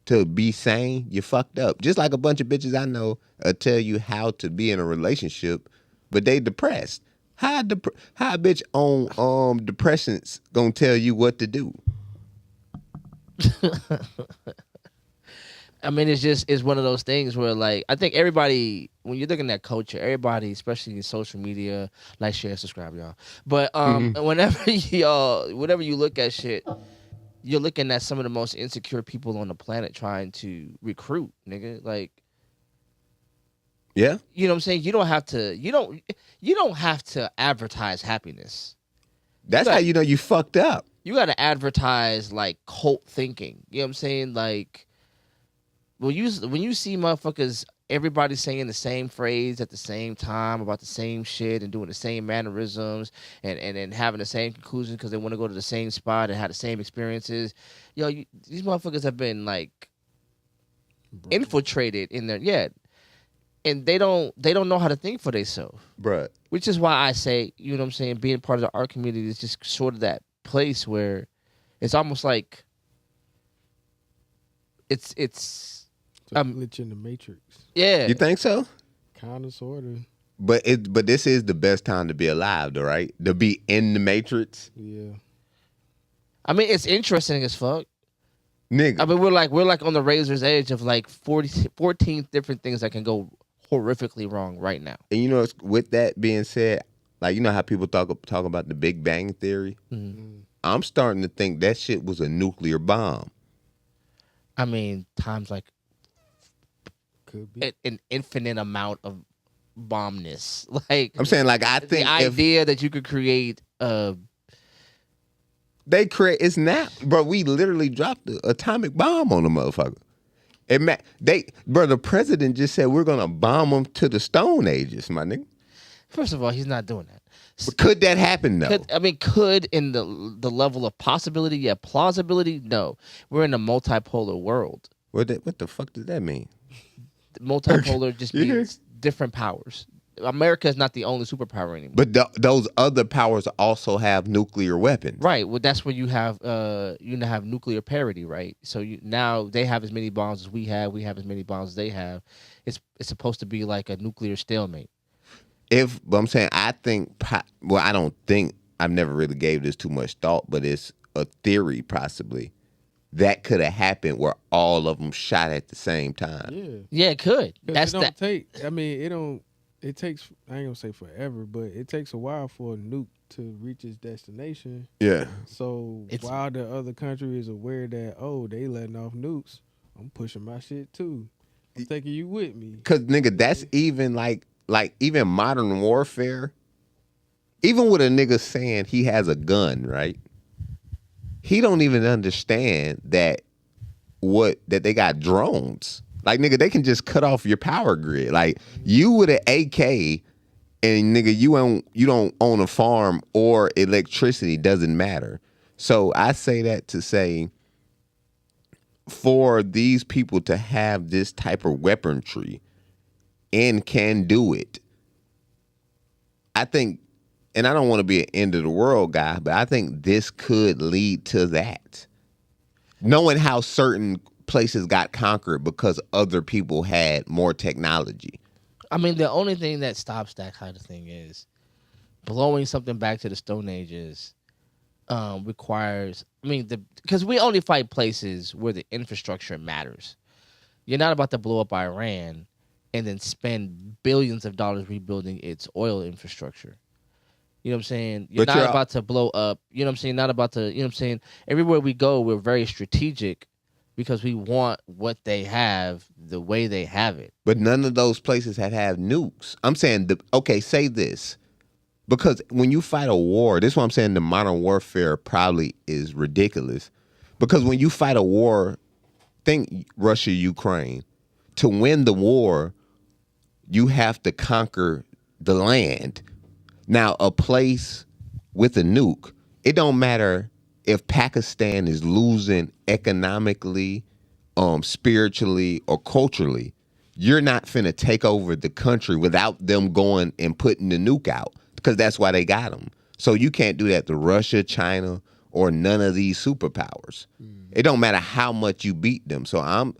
to be sane, you're fucked up. Just like a bunch of bitches I know tell you how to be in a relationship, but they depressed. How a bitch on depressants gonna tell you what to do? I mean, it's one of those things where, like, I think everybody, when you're looking at culture, everybody, especially in social media, like, share, subscribe, y'all. But whenever you look at shit, you're looking at some of the most insecure people on the planet trying to recruit, nigga. Like, Yeah. you know what I'm saying? You don't have to advertise happiness. That's how you know you fucked up. You got to advertise like cult thinking. You know what I'm saying? Like, when you see motherfuckers, everybody saying the same phrase at the same time about the same shit and doing the same mannerisms and having the same conclusions because they want to go to the same spot and have the same experiences. These motherfuckers have been like infiltrated in their and they don't know how to think for themselves. Bruh. Which is why I say, you know what I'm saying, being part of the art community is just sort of that place where it's almost like it's a glitch in the matrix. yeah. You think so? Kind of, sort of. But this is the best time to be alive, though, right? To be in the matrix, Yeah. I mean, it's interesting as fuck. nigga. I mean, we're like on the razor's edge of like 14 different things that can go horrifically wrong right now. And you know, with that being said, like you know how people talk about the Big Bang Theory. Mm-hmm. I'm starting to think that shit was a nuclear bomb. I mean, times like Could be. an infinite amount of bombness. Like, I'm saying, like I the think if idea that you could create they create, it's not, bro. We literally dropped the atomic bomb on the motherfucker. The president just said we're gonna bomb them to the Stone Ages, my nigga. First of all, he's not doing that. But could that happen though? Could in the level of possibility, yeah. Plausibility, no. We're in a multipolar world. What the fuck does that mean? Multipolar just means different powers. America is not the only superpower anymore. But those other powers also have nuclear weapons. Right. Well, that's where you have nuclear parity, right? So now they have as many bombs as we have as many bombs as they have. It's supposed to be like a nuclear stalemate. But I'm saying I don't think I've never really gave this too much thought, but it's a theory possibly that could have happened where all of them shot at the same time. Yeah, it could. That's it takes, I ain't gonna say forever, but it takes a while for a nuke to reach its destination. Yeah. So while the other country is aware that, they letting off nukes, I'm pushing my shit too. I'm taking you with me. Cause nigga, that's even like even modern warfare, even with a nigga saying he has a gun, right? He don't even understand that they got drones. Like, nigga, they can just cut off your power grid. Like, you with an AK and nigga, you don't own a farm or electricity, doesn't matter. So I say that to say, for these people to have this type of weaponry and can do it, I think, and I don't want to be an end of the world guy, but I think this could lead to that. Knowing how certain places got conquered because other people had more technology. I mean, the only thing that stops that kind of thing is blowing something back to the Stone Ages requires, because we only fight places where the infrastructure matters. You're not about to blow up Iran and then spend billions of dollars rebuilding its oil infrastructure. You know what I'm saying? You're not about to blow up. You know what I'm saying? Not about to, you know what I'm saying? Everywhere we go, we're very strategic because we want what they have the way they have it. But none of those places have nukes. I'm saying, say this. Because when you fight a war, this is why I'm saying the modern warfare probably is ridiculous. Because when you fight a war, think Russia, Ukraine. To win the war, you have to conquer the land. Now, a place with a nuke, it don't matter if Pakistan is losing economically, spiritually, or culturally. You're not finna take over the country without them going and putting the nuke out, because that's why they got them. So you can't do that to Russia, China, or none of these superpowers. It don't matter how much you beat them. So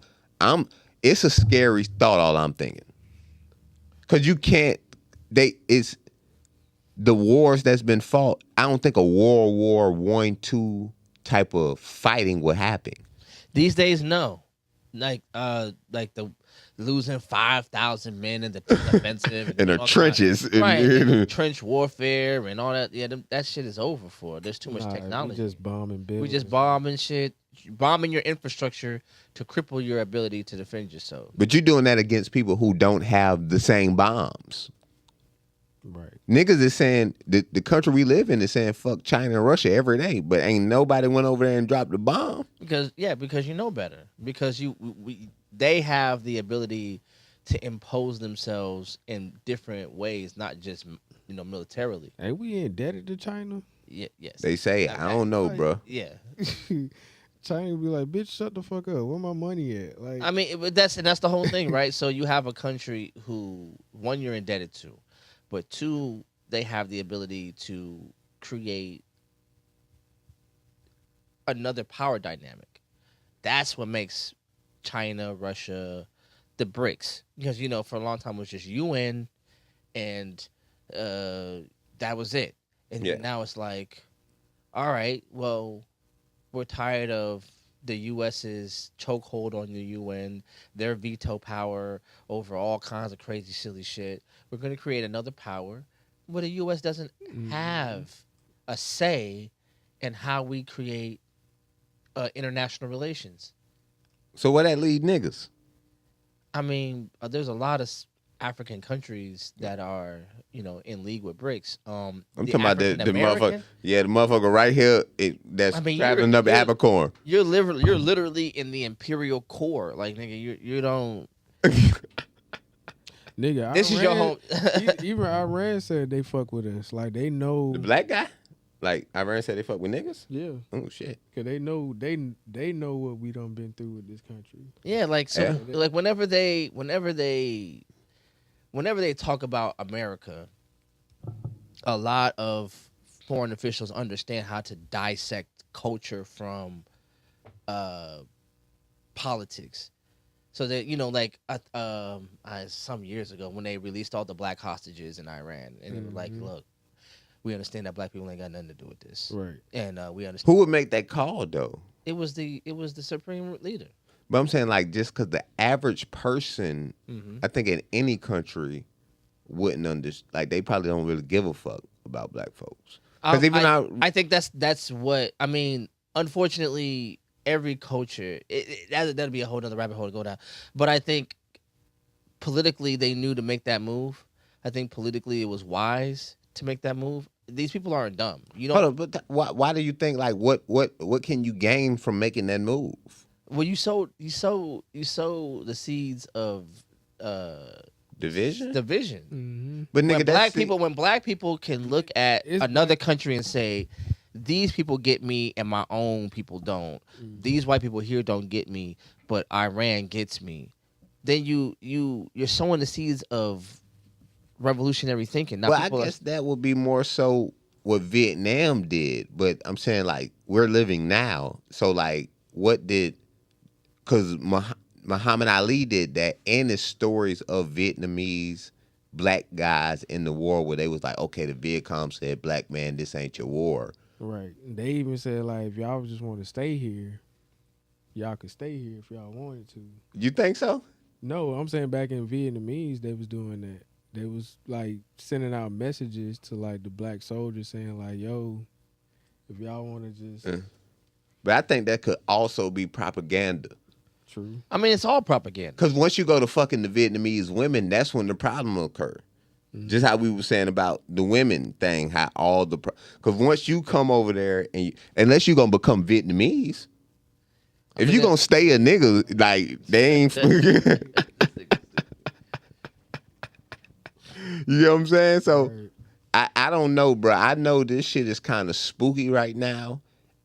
it's a scary thought, all I'm thinking. Because you can't, the wars that's been fought, I don't think a World War I, II type of fighting would happen. These days, no. Like the losing 5,000 men in the offensive. In the trenches. Right, trench warfare and all that. Yeah, that shit is over for. There's too much technology. We just bombing buildings. We just bombing shit. Bombing your infrastructure to cripple your ability to defend yourself. But you're doing that against people who don't have the same bombs. Right. Niggas is saying, the country we live in is saying fuck China and Russia every day, but ain't nobody went over there and dropped the bomb. Because you know better. Because they have the ability to impose themselves in different ways, not just militarily. Hey, we indebted to China? Yeah, yes. They say, I don't know, bro. Yeah. China be like, bitch, shut the fuck up. Where my money at? Like, I mean, that's the whole thing, right? So you have a country who, one, you're indebted to, but two, they have the ability to create another power dynamic. That's what makes China, Russia, the BRICS. Because, for a long time it was just UN and that was it. And now it's like, all right, well, we're tired of the U.S.'s chokehold on the UN, their veto power over all kinds of crazy, silly shit. We're going to create another power where the U.S. doesn't have a say in how we create international relations. So where that lead niggas? I mean, there's a lot of African countries that are, in league with BRICS. I'm talking about the motherfucker. Yeah, the motherfucker right here. That's traveling up Abercorn. You're literally in the imperial core, like nigga. You don't. Nigga, This is your Iran, home. even Iran said they fuck with us. Like they know. The black guy? Like Iran said they fuck with niggas? Yeah, Oh shit. cause they know they know what we done been through with this country. Yeah, like so, Yeah. like whenever they talk about America, a lot of foreign officials understand how to dissect culture from politics. So that like some years ago when they released all the black hostages in Iran, and they were like, "Look, we understand that black people ain't got nothing to do with this, Right. and we understand." Who would make that call though? It was the supreme leader. But I'm saying like just because the average person, I think in any country wouldn't understand. Like they probably don't really give a fuck about black folks. Because even I think that's what I mean. Unfortunately, every culture that'd be a whole other rabbit hole to go down. But I think politically they knew to make that move. I think politically it was wise to make that move. These people aren't dumb. You know. Hold on, but why do you think like what can you gain from making that move? Well, you sow the seeds of Division. Mm-hmm. But nigga, when black people can look at another country and say, these people get me and my own people don't. These white people here don't get me, but Iran gets me. Then you're sowing the seeds of revolutionary thinking. Now, well, I guess that would be more so what Vietnam did. But I'm saying like we're living now. So like what did? Because Muhammad Ali did that, and the stories of Vietnamese black guys in the war where they was like, okay, the Viet Cong said, black man, this ain't your war. Right. They even said like, if y'all just want to stay here, y'all could stay here if y'all wanted to. You think so? No, I'm saying back in Vietnamese, they was doing that. They was like sending out messages to like the black soldiers saying like, yo, if y'all want to just. But I think that could also be propaganda. True. I mean, it's all propaganda. Because once you go to fucking the Vietnamese women, that's when the problem will occur. Just how we were saying about the women thing, how all the... Because once you come over there, and unless you're going to become Vietnamese, if you're going to stay a nigga, like, they ain't... You know what I'm saying? So, I don't know, bro. I know this shit is kind of spooky right now,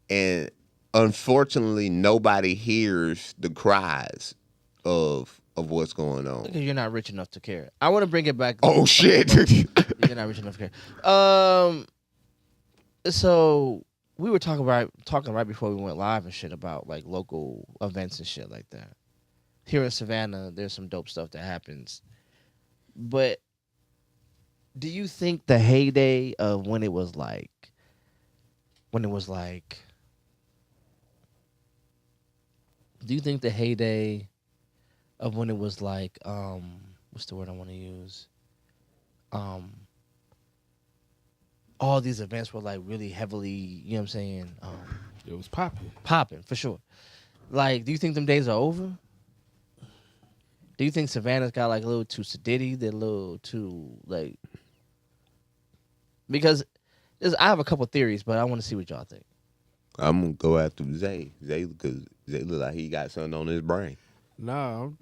and unfortunately, nobody hears the cries of what's going on. Because you're not rich enough to care. I want to bring it back. Oh shit! You're not rich enough to care. So we were talking right before we went live and shit about like local events and shit like that. Here in Savannah, there's some dope stuff that happens. But do you think the heyday of when it was like do you think the heyday of when it was like what's the word I want to use? All these events were like really heavily, you know what I'm saying? It was popping. Popping, for sure. Like, do you think them days are over? Do you think Savannah's got like a little too sedity? They're a little too like because I have a couple theories, but I want to see what y'all think. I'm gonna go after Zay because Zay look like he got something on his brain. Nah, I'm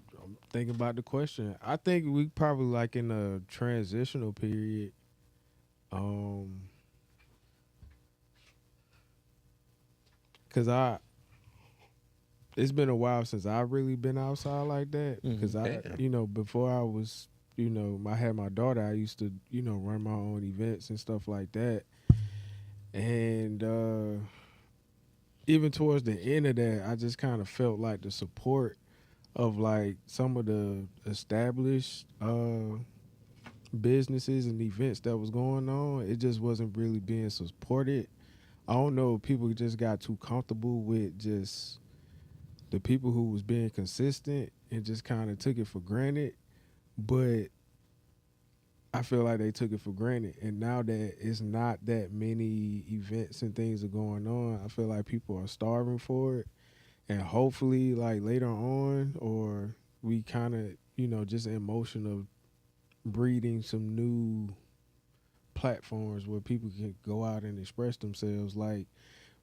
thinking about the question. I think we probably like in a transitional period. Cause it's been a while since I've really been outside like that. Cause before I was, I had my daughter, I used to, run my own events and stuff like that. And even towards the end of that, I just kind of felt like the support of like some of the established businesses and events that was going on, it just wasn't really being supported. I don't know if people just got too comfortable with just the people who was being consistent and just kind of took it for granted. But I feel like they took it for granted. And now that it's not that many events and things are going on, I feel like people are starving for it. And hopefully, like later on, or we kind of, just in motion of breeding some new platforms where people can go out and express themselves. Like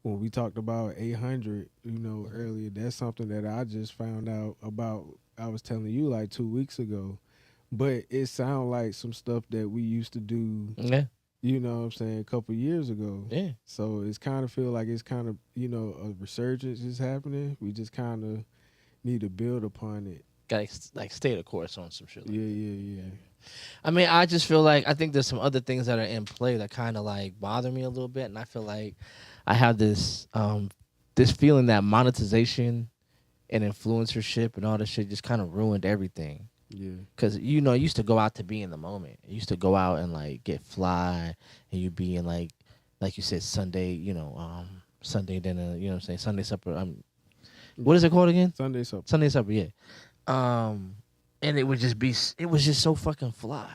when we talked about 800, earlier, that's something that I just found out about. I was telling you like 2 weeks ago, but it sounds like some stuff that we used to do. Yeah, You know what I'm saying? A couple years ago. yeah. So it's kind of feel like it's kind of a resurgence is happening. We just kind of need to build upon it. Got like stay the course on some shit like Yeah, that. yeah, yeah. I mean, I just feel like I think there's some other things that are in play that kind of like bother me a little bit, and I feel like I have this feeling that monetization and influencership and all this shit just kind of ruined everything. Yeah. Cause I used to go out to be in the moment. I used to go out and like get fly, and you be in like you said, Sunday, Sunday dinner. You know what I'm saying? Sunday supper. What is it called again? Sunday supper. Sunday supper. Yeah. And it was just so fucking fly.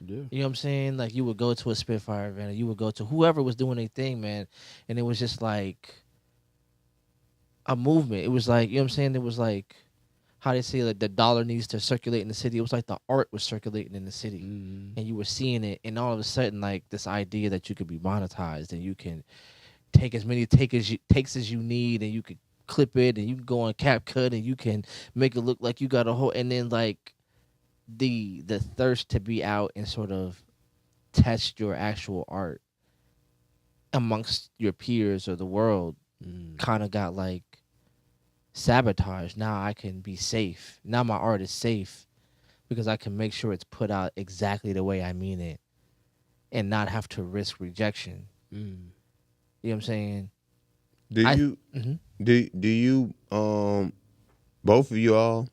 Yeah. You know what I'm saying? Like you would go to a Spitfire event, or you would go to whoever was doing their thing, man, and it was just like a movement. It was like, you know what I'm saying? It was like how they say like the dollar needs to circulate in the city. It was like the art was circulating in the city, and you were seeing it, and all of a sudden, like this idea that you could be monetized and you can take as many takes as you need, and you could clip it, and you can go on CapCut, and you can make it look like you got a whole, and then like the thirst to be out and sort of test your actual art amongst your peers or the world kind of got like sabotaged. Now I can be safe. Now my art is safe because I can make sure it's put out exactly the way I mean it and not have to risk rejection. You know what I'm saying? Do you both of you all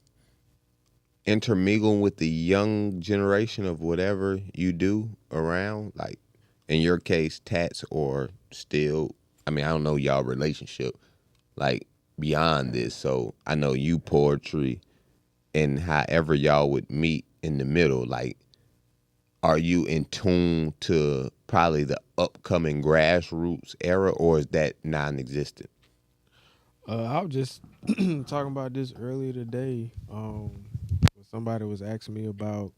intermingle with the young generation of whatever you do around? Like in your case, tats, or still, I mean, I don't know y'all relationship like beyond this. So I know you poetry, and however y'all would meet in the middle, like, are you in tune to probably the upcoming grassroots era, or is that non-existent? I was just talking about this earlier today. Somebody was asking me about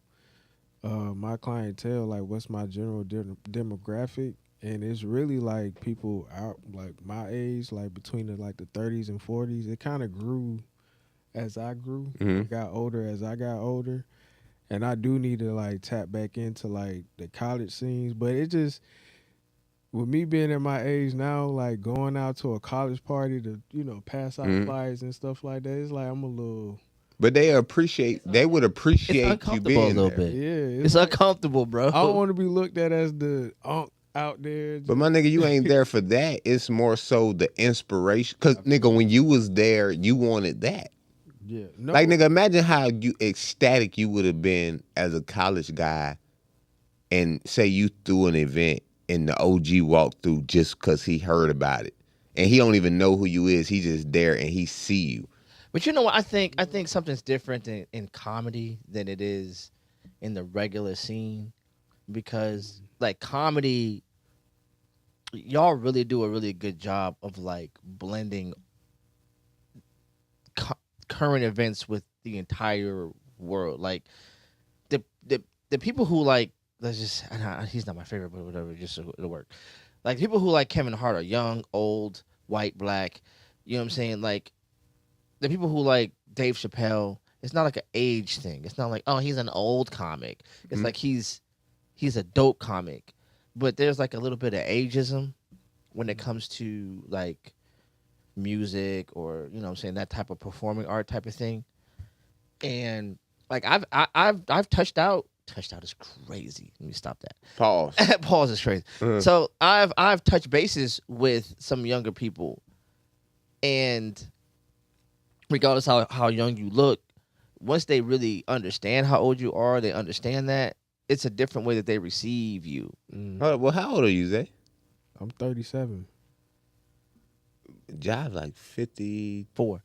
my clientele, like what's my general demographic, and it's really like people out like my age, like between the 30s and 40s. It kind of grew as I grew. It got older as I got older, and I do need to like tap back into like the college scenes, but it just with me being at my age now, like going out to a college party to pass out flyers and stuff like that, it's like I'm a little. But they would It's appreciate you uncomfortable a being little there. bit. Yeah, It's like, uncomfortable, bro. I don't want to be looked at as the unk out there. But my nigga, you ain't there for that. It's more so the inspiration. Cause nigga, when you was there, you wanted that. Yeah, no, Like nigga, imagine how you ecstatic you would have been as a college guy, and say you threw an event and the OG walked through just cause he heard about it, and he don't even know who you is. He just there and he see you. But you know what? I think something's different in comedy than it is in the regular scene, because like comedy, y'all really do a really good job of like blending current events with the entire world. Like the people who like, let's just, he's not my favorite, but whatever, just it'll work. Like people who like Kevin Hart are young, old, white, black. You know what I'm saying? Like the people who like Dave Chappelle, it's not like an age thing. It's not like, oh, he's an old comic. It's like he's a dope comic. But there's like a little bit of ageism when it comes to like music, or you know what I'm saying, that type of performing art type of thing. And like I've touched out is crazy. Let me stop that. Pause. Pause is crazy. So I've touched bases with some younger people, and regardless how young you look, once they really understand how old you are, they understand that it's a different way that they receive you. Well, how old are you, Zay? I'm 37. Job like 54.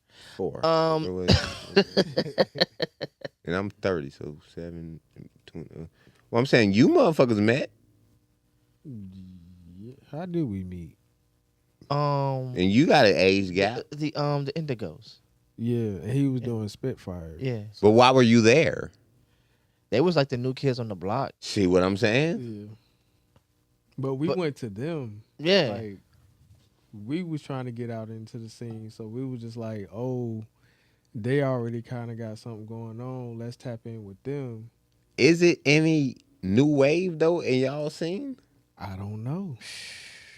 And I'm 30, so 7, 20. Well, I'm saying you motherfuckers met. Yeah, how did we meet? And you got an age gap. The Indigos. Yeah, he was doing Spitfire. Yeah. But why were you there? They was like the new kids on the block. See what I'm saying? Yeah. But we went to them. Yeah. Like, we was trying to get out into the scene, so we was just like, oh, they already kind of got something going on. Let's tap in with them. Is it any new wave though in y'all scene? I don't know.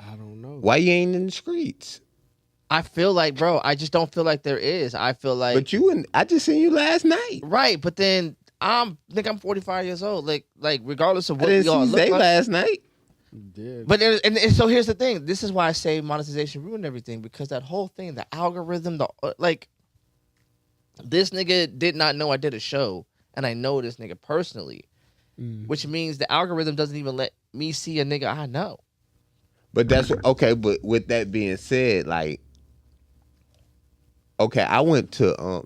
I don't know. Why you ain't in the streets? I feel like, bro, I just don't feel like there is. I feel like, But you and I just seen you last night. right, but then I'm 45 years old. Like regardless of I what didn't we all see look Zay like. last night. Yeah. But and so here's the thing. This is why I say monetization ruined everything, because that whole thing, the algorithm, like this nigga did not know I did a show, and I know this nigga personally, which means the algorithm doesn't even let me see a nigga I know. But that's okay. But with that being said, like, okay, I went to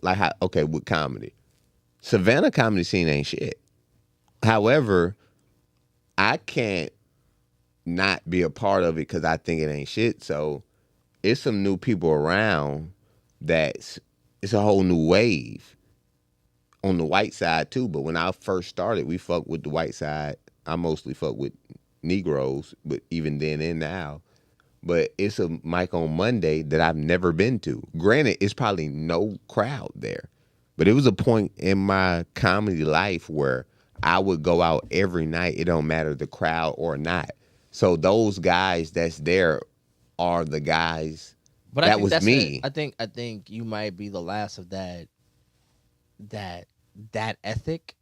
with comedy, Savannah comedy scene ain't shit. However, I can't not be a part of it because I think it ain't shit. So it's some new people around it's a whole new wave on the white side too. But when I first started, we fucked with the white side. I mostly fuck with Negroes, but even then and now. But it's a mic on Monday that I've never been to. Granted, it's probably no crowd there. But it was a point in my comedy life where I would go out every night. It don't matter the crowd or not. So those guys that's there are the guys. But that I think was that's me. I think you might be the last of that ethic.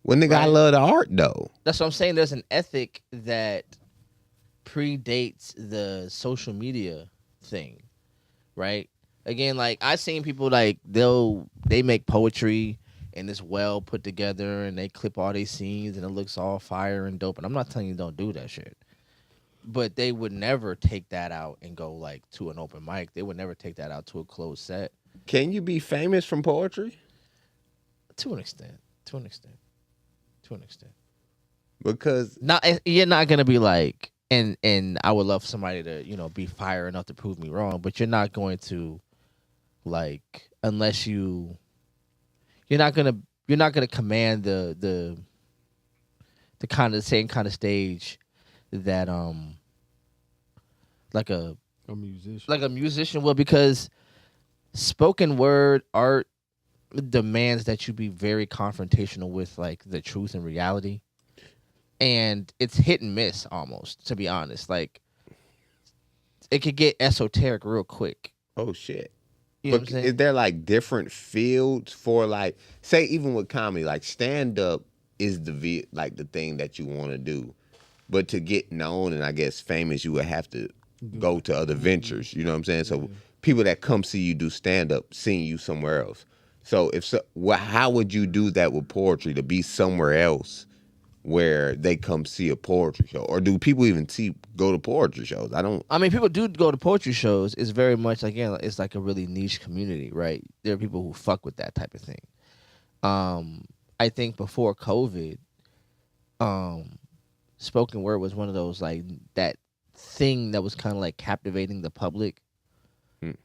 When the guy Right. love the art though. That's what I'm saying. There's an ethic that predates the social media thing, right? Again, like I've seen people like they make poetry and it's well put together and they clip all these scenes and it looks all fire and dope. And I'm not telling you don't do that shit, but they would never take that out and go like to an open mic. They would never take that out to a closed set. Can you be famous from poetry? To an extent. To an extent. To an extent. Because Not you're not gonna be like, and I would love for somebody to be fire enough to prove me wrong, but you're not going to, like, unless you're not gonna command the kind of same kind of stage that like a musician will, because spoken word art demands that you be very confrontational with like the truth and reality. And it's hit and miss almost, to be honest. Like, it could get esoteric real quick. oh shit. You know But what I'm saying? is there like different fields for like, say even with comedy, like stand up is like the thing that you want to do, but to get known and I guess famous, you would have to go to other ventures. You know what I'm saying? So people that come see you do stand up, seeing you somewhere else. So how would you do that with poetry to be somewhere else where they come see a poetry show, or do people even go to poetry shows? I mean, people do go to poetry shows. It's very much, again, it's like a really niche community, right? There are people who fuck with that type of thing. I think before COVID, spoken word was one of those, like, that thing that was kind of like captivating the public,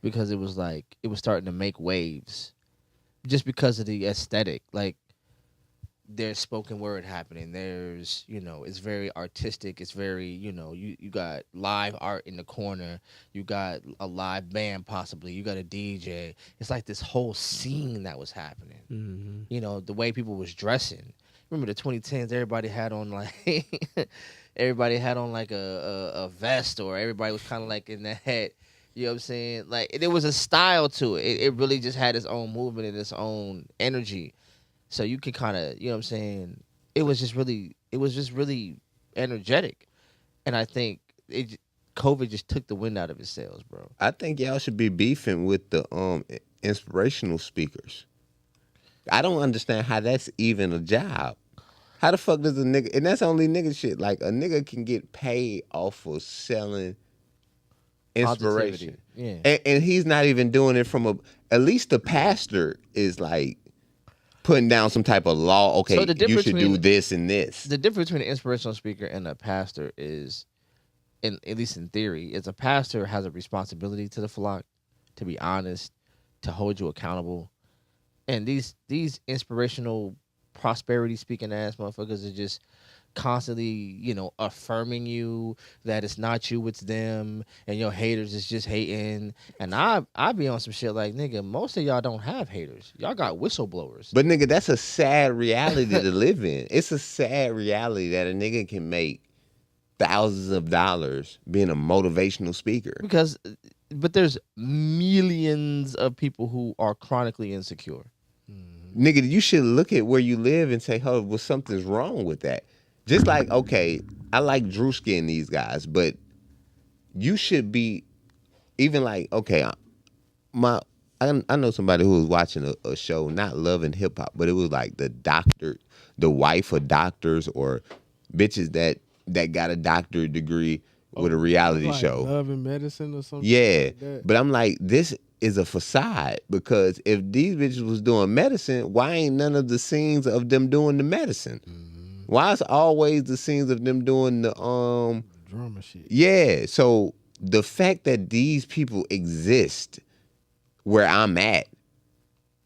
because it was like it was starting to make waves just because of the aesthetic. Like, there's spoken word happening. There's, it's very artistic. It's very, you got live art in the corner. You got a live band possibly. You got a DJ. It's like this whole scene that was happening. Mm-hmm. The way people was dressing. Remember the 2010s, everybody had on like everybody had on like a vest, or everybody was kind of like in the head. You know what I'm saying? Like, there was a style to it. It really just had its own movement and its own energy. So you can kind of, you know what I'm saying? It was just really energetic. And I think COVID just took the wind out of his sails, bro. I think y'all should be beefing with the inspirational speakers. I don't understand how that's even a job. How the fuck does a nigga, and that's only nigga shit, like a nigga can get paid off of selling inspiration. Yeah. And he's not even doing it from at least the pastor is like putting down some type of law. Okay, So the you difference should do between- this and this. The difference between an inspirational speaker and a pastor is, at least in theory, is a pastor has a responsibility to the flock, to be honest, to hold you accountable. And these inspirational prosperity speaking ass motherfuckers are just constantly, affirming you that it's not you, it's them, and your haters is just hating. And I be on some shit like, nigga, most of y'all don't have haters. Y'all got whistleblowers. But nigga, that's a sad reality to live in. It's a sad reality that a nigga can make thousands of dollars being a motivational speaker. But there's millions of people who are chronically insecure. Nigga, you should look at where you live and say, oh, well, something's wrong with that. Just like, okay, I like Drewski and these guys, but you should be even like, okay, I know somebody who was watching a show, not loving hip hop, but it was like the wife of doctors or bitches that got a doctorate degree with a reality like show. Love and Medicine or something. Yeah, like that. but I'm like, this is a facade, because if these bitches was doing medicine, why ain't none of the scenes of them doing the medicine? Why is always the scenes of them doing the drama shit? Yeah, so the fact that these people exist where I'm at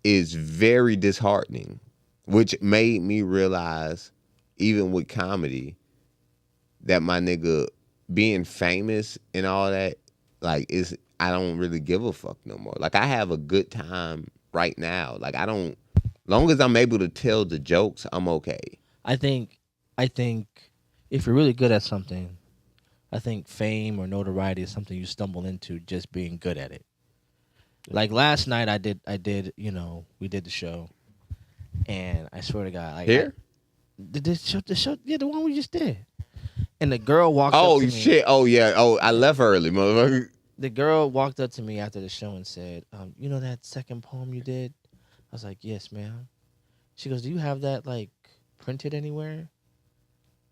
is very disheartening, which made me realize, even with comedy, that my nigga being famous and all that, like, I don't really give a fuck no more. Like, I have a good time right now. Like, long as I'm able to tell the jokes, I'm okay. I think if you're really good at something, I think fame or notoriety is something you stumble into just being good at it. Like last night, I did, we did the show, and I swear to God, like Here? The show, yeah, the one we just did. And the girl walked up Oh to me. shit! Oh yeah! Oh, I left early, motherfucker. The girl walked up to me after the show and said, you know that second poem you did? I was like, yes, ma'am. She goes, do you have that like printed anywhere?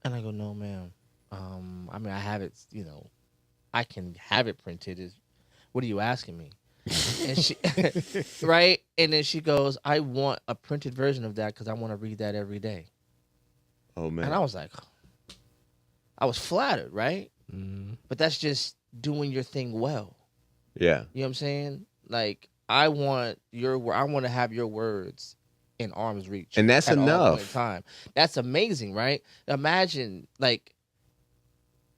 And I go, no, ma'am. I mean, I have it, I can have it printed. What are you asking me? And she, right? And then she goes, I want a printed version of that because I want to read that every day. Oh man! And I was like, I was flattered, right? Mm-hmm. But that's just doing your thing well. Yeah. You know what I'm saying? Like, I want to have your words in arm's reach. And that's at all enough. point in time. That's amazing, right? Imagine, like,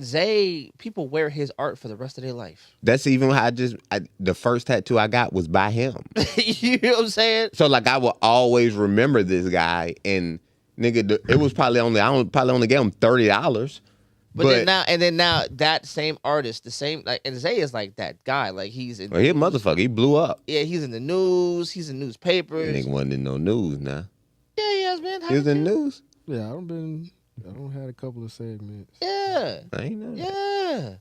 Zay, people wear his art for the rest of their life. That's even how the first tattoo I got was by him. You know what I'm saying? So like, I will always remember this guy, and nigga, it was probably only gave him $30. But then now that same artist, the same, like, and Zay is like that guy. Like, he's in. Well, he a motherfucker. He blew up. Yeah, he's in the news. He's in newspapers. Nigga wasn't in no news now. Yeah, he has been. He was in the news. Yeah, I don't had a couple of segments. Yeah. I ain't know. Yeah.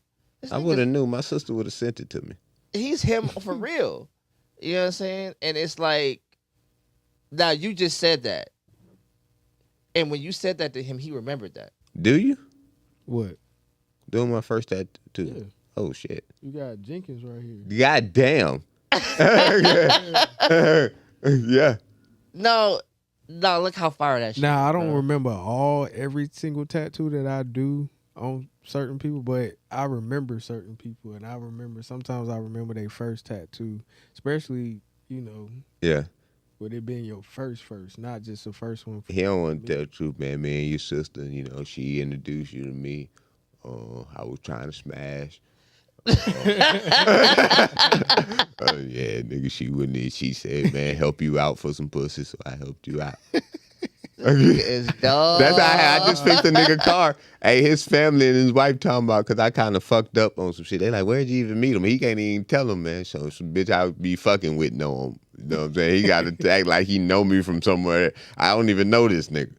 I would have knew. My sister would have sent it to me. He's him for real. You know what I'm saying? And it's like, now you just said that. And when you said that to him, he remembered that. Do you? What? Doing my first tattoo. Yeah. Oh shit. You got Jenkins right here. God damn. Yeah. No, look how fire that shit Now, is, I don't bro. remember every single tattoo that I do on certain people, but I remember certain people, and sometimes I remember their first tattoo, especially, Yeah. with it being your first, not just the first one. He don't want to tell the truth, man. Me and your sister, she introduced you to me. I was trying to smash. Yeah, nigga, she wouldn't. She said, man, help you out for some pussy, so I helped you out. It's dog. That's how I just fixed a nigga car. Hey, his family and his wife talking about, because I kind of fucked up on some shit. They like, where'd you even meet him? He can't even tell him, man. So some bitch I would be fucking with know him. You know what I'm saying? He got to act like he know me from somewhere. I don't even know this nigga.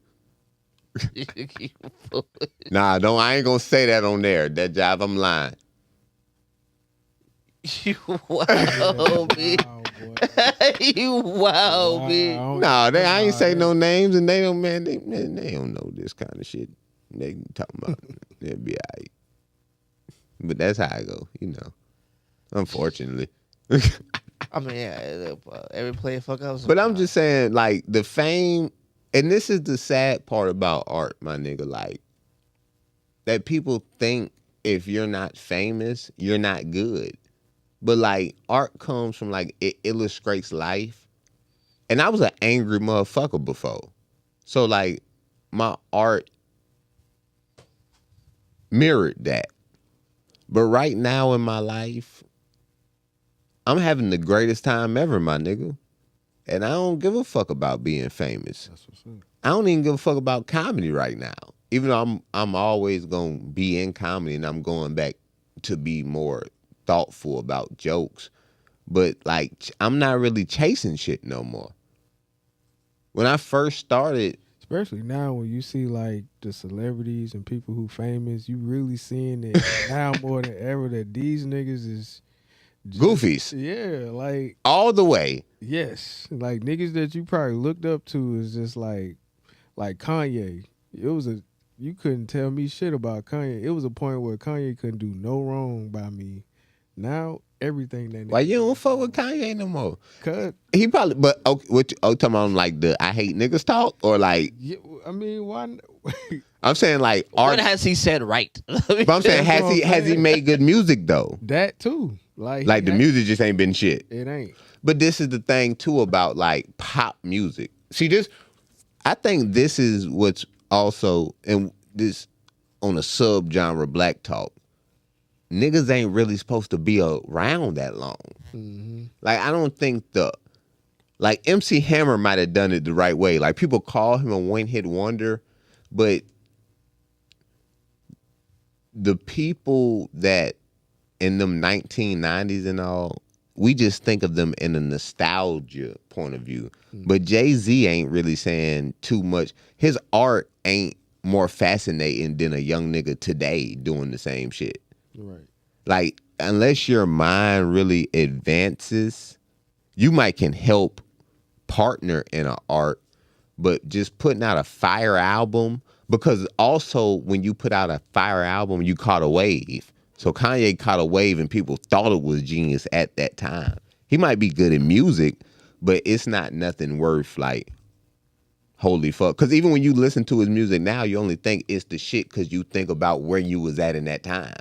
Nah, I ain't gonna say that on there. That job, I'm lying. You wow, me. You wow, me. Nah, I ain't say no names, and they don't, man. They don't know this kind of shit. They talking about they'll be alright. But that's how I go, unfortunately. I mean, yeah, every player fuck up. But I'm just saying, like, the fame, and this is the sad part about art, my nigga, like, that people think if you're not famous, you're not good. But, like, art comes from, like, it illustrates life. And I was an angry motherfucker before. So like my art mirrored that. But right now in my life, I'm having the greatest time ever, my nigga. And I don't give a fuck about being famous. That's what's up. I don't even give a fuck about comedy right now. Even though I'm always gonna be in comedy and I'm going back to be more thoughtful about jokes. But like I'm not really chasing shit no more. When I first started, Especially now when you see like the celebrities and people who famous, you really seeing it now more than ever that these niggas is just, goofies Yeah, like all the way. yes, like niggas that you probably looked up to is just like Kanye. It was a You couldn't tell me shit about Kanye. It was a point where Kanye couldn't do no wrong by me. Now everything that Why you don't fuck with Kanye no more? Cause He probably, but okay, talking about like the I hate niggas talk or like yeah, I mean why? I'm saying like What art. has he said right? But I'm saying has he made good music though? That too. Like Like the music just ain't been shit. It ain't. But this is the thing too about like pop music. See this, I think this is what's also and this on a sub genre black talk. Niggas ain't really supposed to be around that long. Mm-hmm. Like I don't think like MC Hammer might have done it the right way. Like people call him a one-hit wonder, but the people that in them 1990s and all, we just think of them in a nostalgia point of view. But Jay-Z ain't really saying too much. His art ain't more fascinating than a young nigga today doing the same shit. Right. Like, unless your mind really advances, you might can help partner in an art, but just putting out a fire album, because also when you put out a fire album, you caught a wave. So Kanye caught a wave and people thought it was genius at that time. He might be good in music, but it's not nothing worth like, holy fuck. Because even when you listen to his music now, you only think it's the shit because you think about where you was at in that time.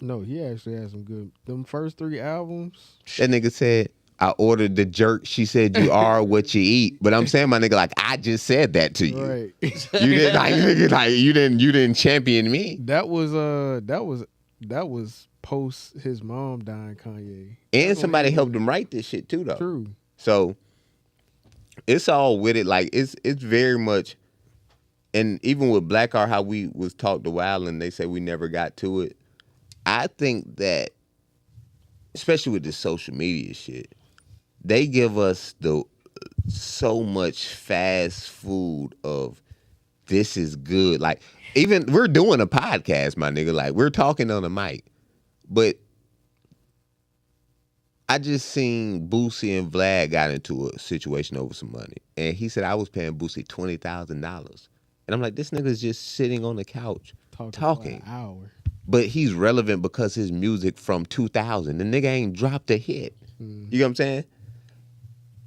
No, he actually had some good. Them first 3 albums. That nigga said, I ordered the jerk. She said, you are what you eat. But I'm saying, my nigga, like, I just said that to you. Right. You didn't, like, nigga, like, you didn't champion me. That was post his mom dying, Kanye. And somebody helped him write this shit too, though. True. So it's all with it. Like, it's very much, and even with Black Art, how we was talked a while and they say we never got to it. I think that, especially with this social media shit, they give us so much fast food of this is good. Like, even we're doing a podcast, my nigga. Like, we're talking on a mic. But I just seen Boosie and Vlad got into a situation over some money. And he said, I was paying Boosie $20,000. And I'm like, this nigga's just sitting on the couch talking. For an hour. But he's relevant because his music from 2000. The nigga ain't dropped a hit. You know what I'm saying?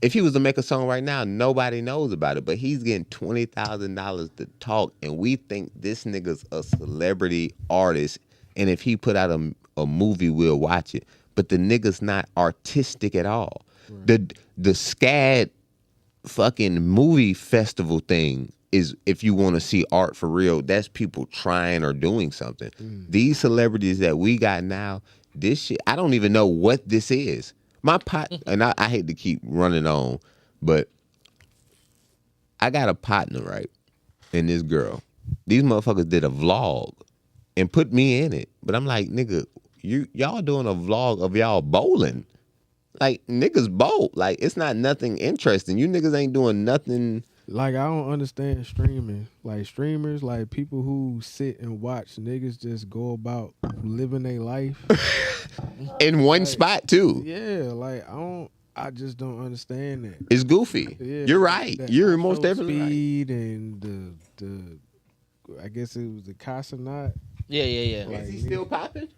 If he was to make a song right now, nobody knows about it. But he's getting $20,000 to talk, and we think this nigga's a celebrity artist. And if he put out a movie, we'll watch it. But the nigga's not artistic at all. Right. The SCAD fucking movie festival thing is, if you want to see art for real, that's people trying or doing something. These celebrities that we got now, this shit, I don't even know what this is. My partner, and I hate to keep running on, but I got a partner, right? And this girl. These motherfuckers did a vlog and put me in it. But I'm like, nigga, y'all doing a vlog of y'all bowling. Like, niggas bowl. Like, it's not nothing interesting. You niggas ain't doing nothing. Like, I don't understand streaming. Like, streamers, like people who sit and watch niggas just go about living their life in one spot too. Yeah, like I just don't understand that. It's goofy. Yeah, you're right. You're most definitely right. Speed and the I guess it was the Casanat. Yeah. Like, is he still popping?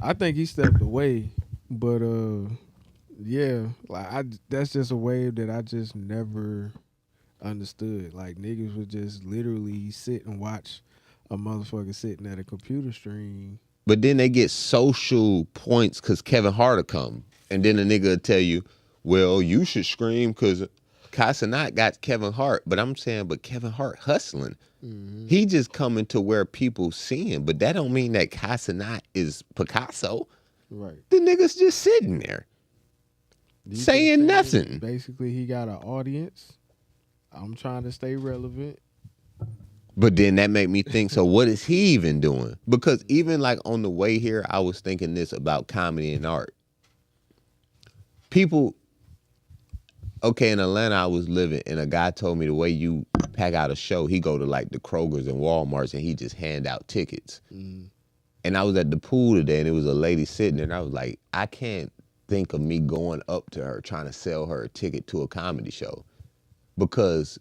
I think he stepped away, but yeah, like that's just a wave that I just never understood. Like, niggas would just literally sit and watch a motherfucker sitting at a computer screen. But then they get social points because Kevin Hart will come. And then a nigga will tell you, well, you should scream because Casanat got Kevin Hart, but I'm saying, but Kevin Hart hustling. Mhm. He just coming to where people see him, but that don't mean that Casanat is Picasso. Right. The nigga's just sitting there You saying just saying nothing. Basically, he got an audience. I'm trying to stay relevant. But then that made me think, so what is he even doing? Because even like on the way here, I was thinking this about comedy and art. People, okay, in Atlanta I was living, and a guy told me the way you pack out a show, he go to like the Krogers and Walmarts and he just hand out tickets. Mm. And I was at the pool today and there was a lady sitting there and I was like, I can't think of me going up to her trying to sell her a ticket to a comedy show. Because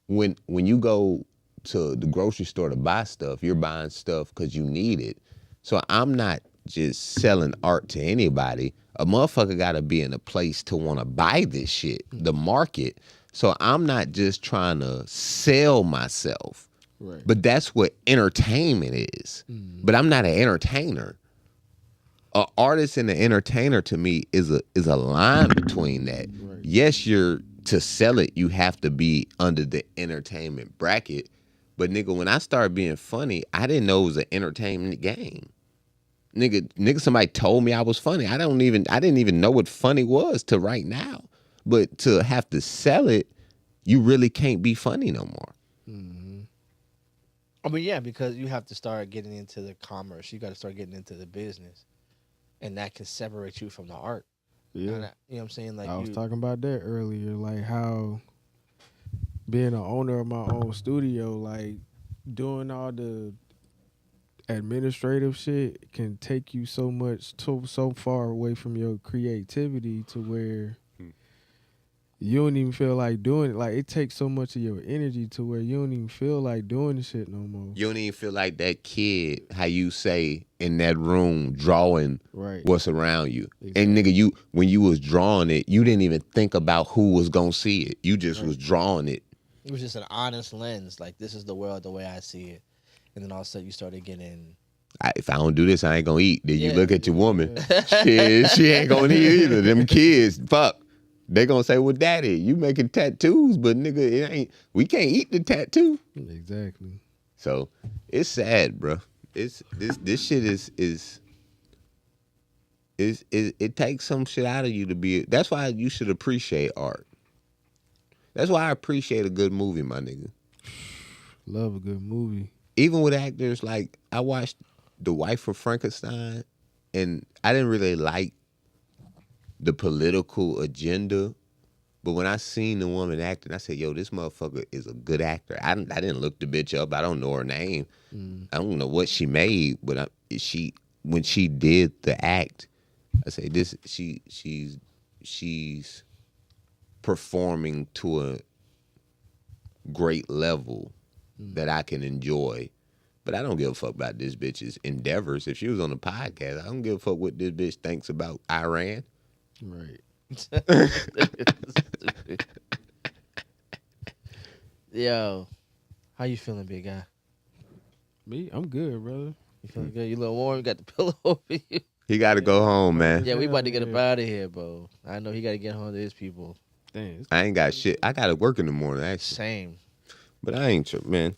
when you go to the grocery store to buy stuff, you're buying stuff because you need it. So I'm not just selling art to anybody. A motherfucker got to be in a place to want to buy this shit, the market. So I'm not just trying to sell myself. Right. But that's what entertainment is. But I'm not an entertainer. An artist and an entertainer to me is a line between that. Right. Yes, to sell it, you have to be under the entertainment bracket. But nigga, when I started being funny, I didn't know it was an entertainment game. Nigga, somebody told me I was funny. I didn't even know what funny was till right now. But to have to sell it, you really can't be funny no more. Mm-hmm. I mean, yeah, because you have to start getting into the commerce. You got to start getting into the business, and that can separate you from the art. Yeah. And you know what I'm saying? Like I was talking about that earlier, like how being an owner of my own studio, like doing all the administrative shit can take you so far away from your creativity to where you don't even feel like doing it. Like it takes so much of your energy to where you don't even feel like doing the shit no more. You don't even feel like that kid, how you say, in that room drawing what's around you. Exactly. And nigga, when you was drawing it, you didn't even think about who was gonna see it. You just was drawing it. It was just an honest lens. Like, this is the world the way I see it. And then all of a sudden you started getting... If I don't do this, I ain't gonna eat. Then you look at your woman. Shit, she ain't gonna eat either. Them kids, fuck. They gonna say, well, daddy, you making tattoos, but nigga, we can't eat the tattoo. Exactly. So it's sad, bro. This shit is it takes some shit out of you to be. That's why you should appreciate art. That's why I appreciate a good movie, my nigga. Love a good movie. Even with actors, like I watched The Wife of Frankenstein, and I didn't really like the political agenda, but when I seen the woman acting, I said, yo, this motherfucker is a good actor. I didn't look the bitch up. I don't know her name. I don't know what she made, but when she did the act, I say she's performing to a great level that I can enjoy. But I don't give a fuck about this bitch's endeavors. If she was on a podcast, I don't give a fuck what this bitch thinks about Iran. Right. Yo, how you feeling, big guy? Me, I'm good, brother. You feeling good? You a little warm? You got the pillow over you? He got to go home, man. Yeah, we about to get up out of here, bro. I know he got to get home to his people. Damn. I ain't got shit. I got to work in the morning, actually. Same. But I ain't tripping, man.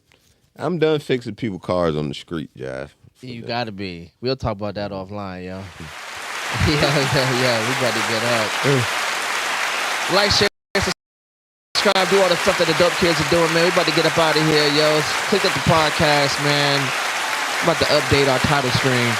I'm done fixing people's cars on the street, Jive. You got to be. We'll talk about that offline, yo. Yeah. We about to get up. Like, share, subscribe, do all the stuff that the dope kids are doing, man. We about to get up out of here, yo. Click at the podcast, man. I'm about to update our title screen.